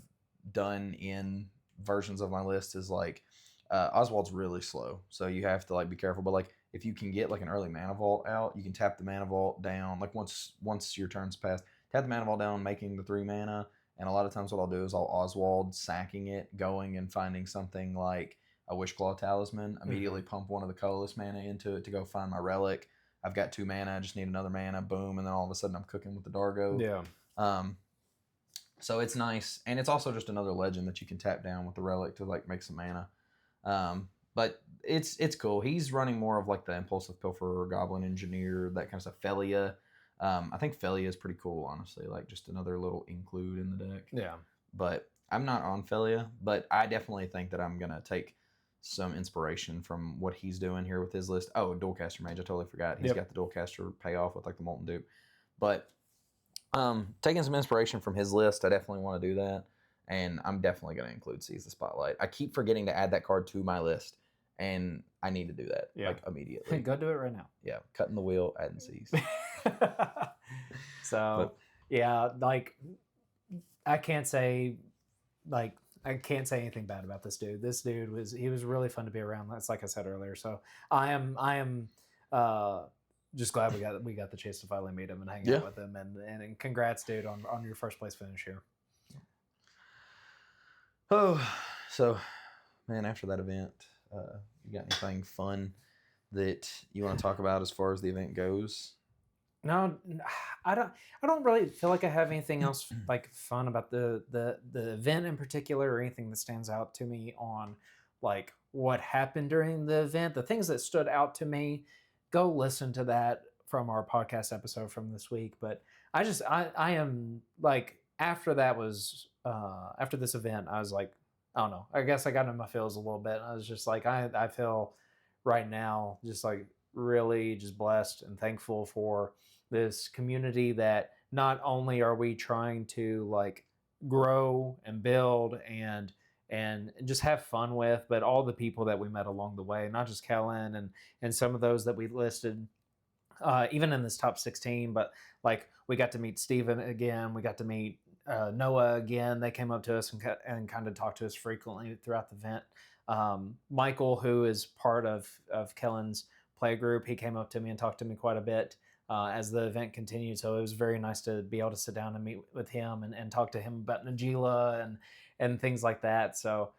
done in versions of my list is like Oswald's really slow. So you have to like be careful. But like if you can get like an early mana vault out, you can tap the mana vault down. Like once your turn's passed, tap the mana vault down, making the 3 mana. And a lot of times what I'll do is I'll Oswald sacking it, going and finding something like a Wishclaw Talisman, immediately pump one of the colorless mana into it to go find my relic. I've got 2 mana, I just need another mana, boom, and then all of a sudden I'm cooking with the Dargo. Yeah. So it's nice. And it's also just another legend that you can tap down with the relic to like make some mana. But it's cool. He's running more of like the Impulsive Pilferer, Goblin Engineer, that kind of stuff. Felia. I think Felia is pretty cool, honestly. Like just another little include in the deck. Yeah. But I'm not on Felia, but I definitely think that I'm gonna take some inspiration from what he's doing here with his list. Oh, Dualcaster Mage, I totally forgot. He's got the Dualcaster payoff with like the Molten Dupe. But taking some inspiration from his list, I definitely want to do that. And I'm definitely going to include Seize the Spotlight. I keep forgetting to add that card to my list, and I need to do that like immediately. Go do it right now. Yeah, cutting the wheel, adding Seize. Yeah, like I can't say anything bad about this dude. This dude was really fun to be around. That's like I said earlier. So I am just glad we got the chance to finally meet him and hang out with him. And congrats, dude, on your first place finish here. Oh, so man, after that event, you got anything fun that you want to talk about as far as the event goes? No, I don't really feel like I have anything else like fun about the event in particular, or anything that stands out to me on like what happened during the event. The things that stood out to me, go listen to that from our podcast episode from this week. But I am like, after this event, I was like, I don't know, I guess I got in my feels a little bit. I was just like, I feel right now just like really just blessed and thankful for this community that not only are we trying to like grow and build and just have fun with, but all the people that we met along the way, not just Kellen and some of those that we listed even in this top 16, but like we got to meet Steven again, we got to meet Noah again. They came up to us and kind of talked to us frequently throughout the event. Michael, who is part of Kellen's play group, he came up to me and talked to me quite a bit as the event continued. So it was very nice to be able to sit down and meet with him and talk to him about Najila and things like that. So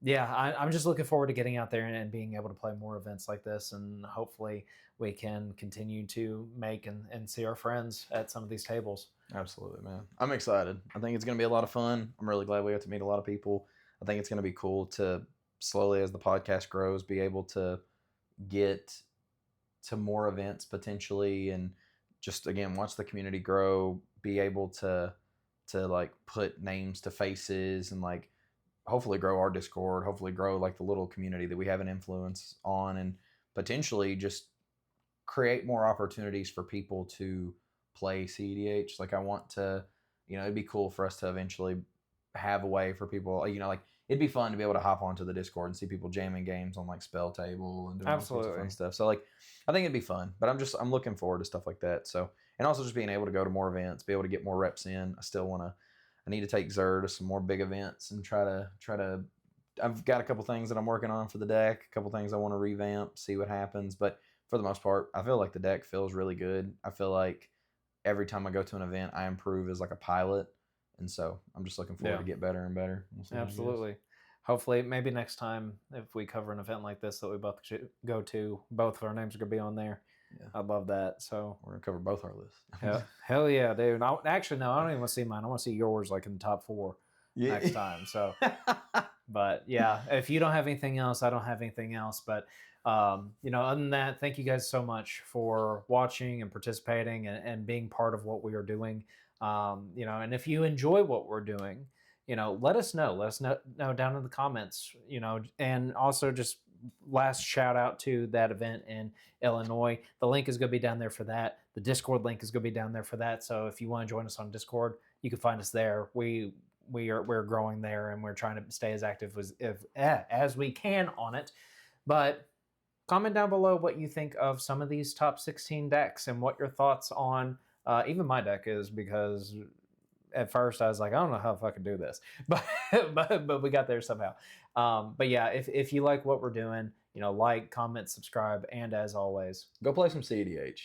yeah, I'm just looking forward to getting out there and being able to play more events like this, and hopefully we can continue to make and see our friends at some of these tables. Absolutely, man. I'm excited. I think it's going to be a lot of fun. I'm really glad we got to meet a lot of people. I think it's going to be cool to slowly, as the podcast grows, be able to get to more events potentially, and just again watch the community grow, be able to like put names to faces, and like hopefully grow our Discord, hopefully grow like the little community that we have an influence on, and potentially just create more opportunities for people to play cEDH. Like I want to, it'd be cool for us to eventually have a way for people, like it'd be fun to be able to hop onto the Discord and see people jamming games on like Spell Table and doing all sorts of fun stuff. So like, I think it'd be fun, but I'm looking forward to stuff like that. So, and also just being able to go to more events, be able to get more reps in. I need to take Xur to some more big events and try to. I've got a couple things that I'm working on for the deck, a couple things I want to revamp, see what happens. But for the most part, I feel like the deck feels really good. I feel like every time I go to an event, I improve as like a pilot. And so I'm just looking forward to get better and better. Absolutely. Hopefully, maybe next time, if we cover an event like this that we both go to, both of our names are going to be on there. Yeah. I'd love that. So we're going to cover both our lists. Hell yeah, dude. Actually, no, I don't even want to see mine. I want to see yours like in the top 4 next time. So, but yeah, if you don't have anything else, I don't have anything else. But, other than that, thank you guys so much for watching and participating and being part of what we are doing. And if you enjoy what we're doing, let us know. Let us know down in the comments, and also just last shout out to that event in Illinois. The link is going to be down there for that. The Discord link is going to be down there for that. So if you want to join us on Discord, you can find us there. We're growing there, and we're trying to stay as active as we can on it. But comment down below what you think of some of these top 16 decks and what your thoughts on even my deck is, because at first I was like, I don't know how if I can do this, but we got there somehow. But yeah, if you like what we're doing, like, comment, subscribe, and as always, go play some cEDH.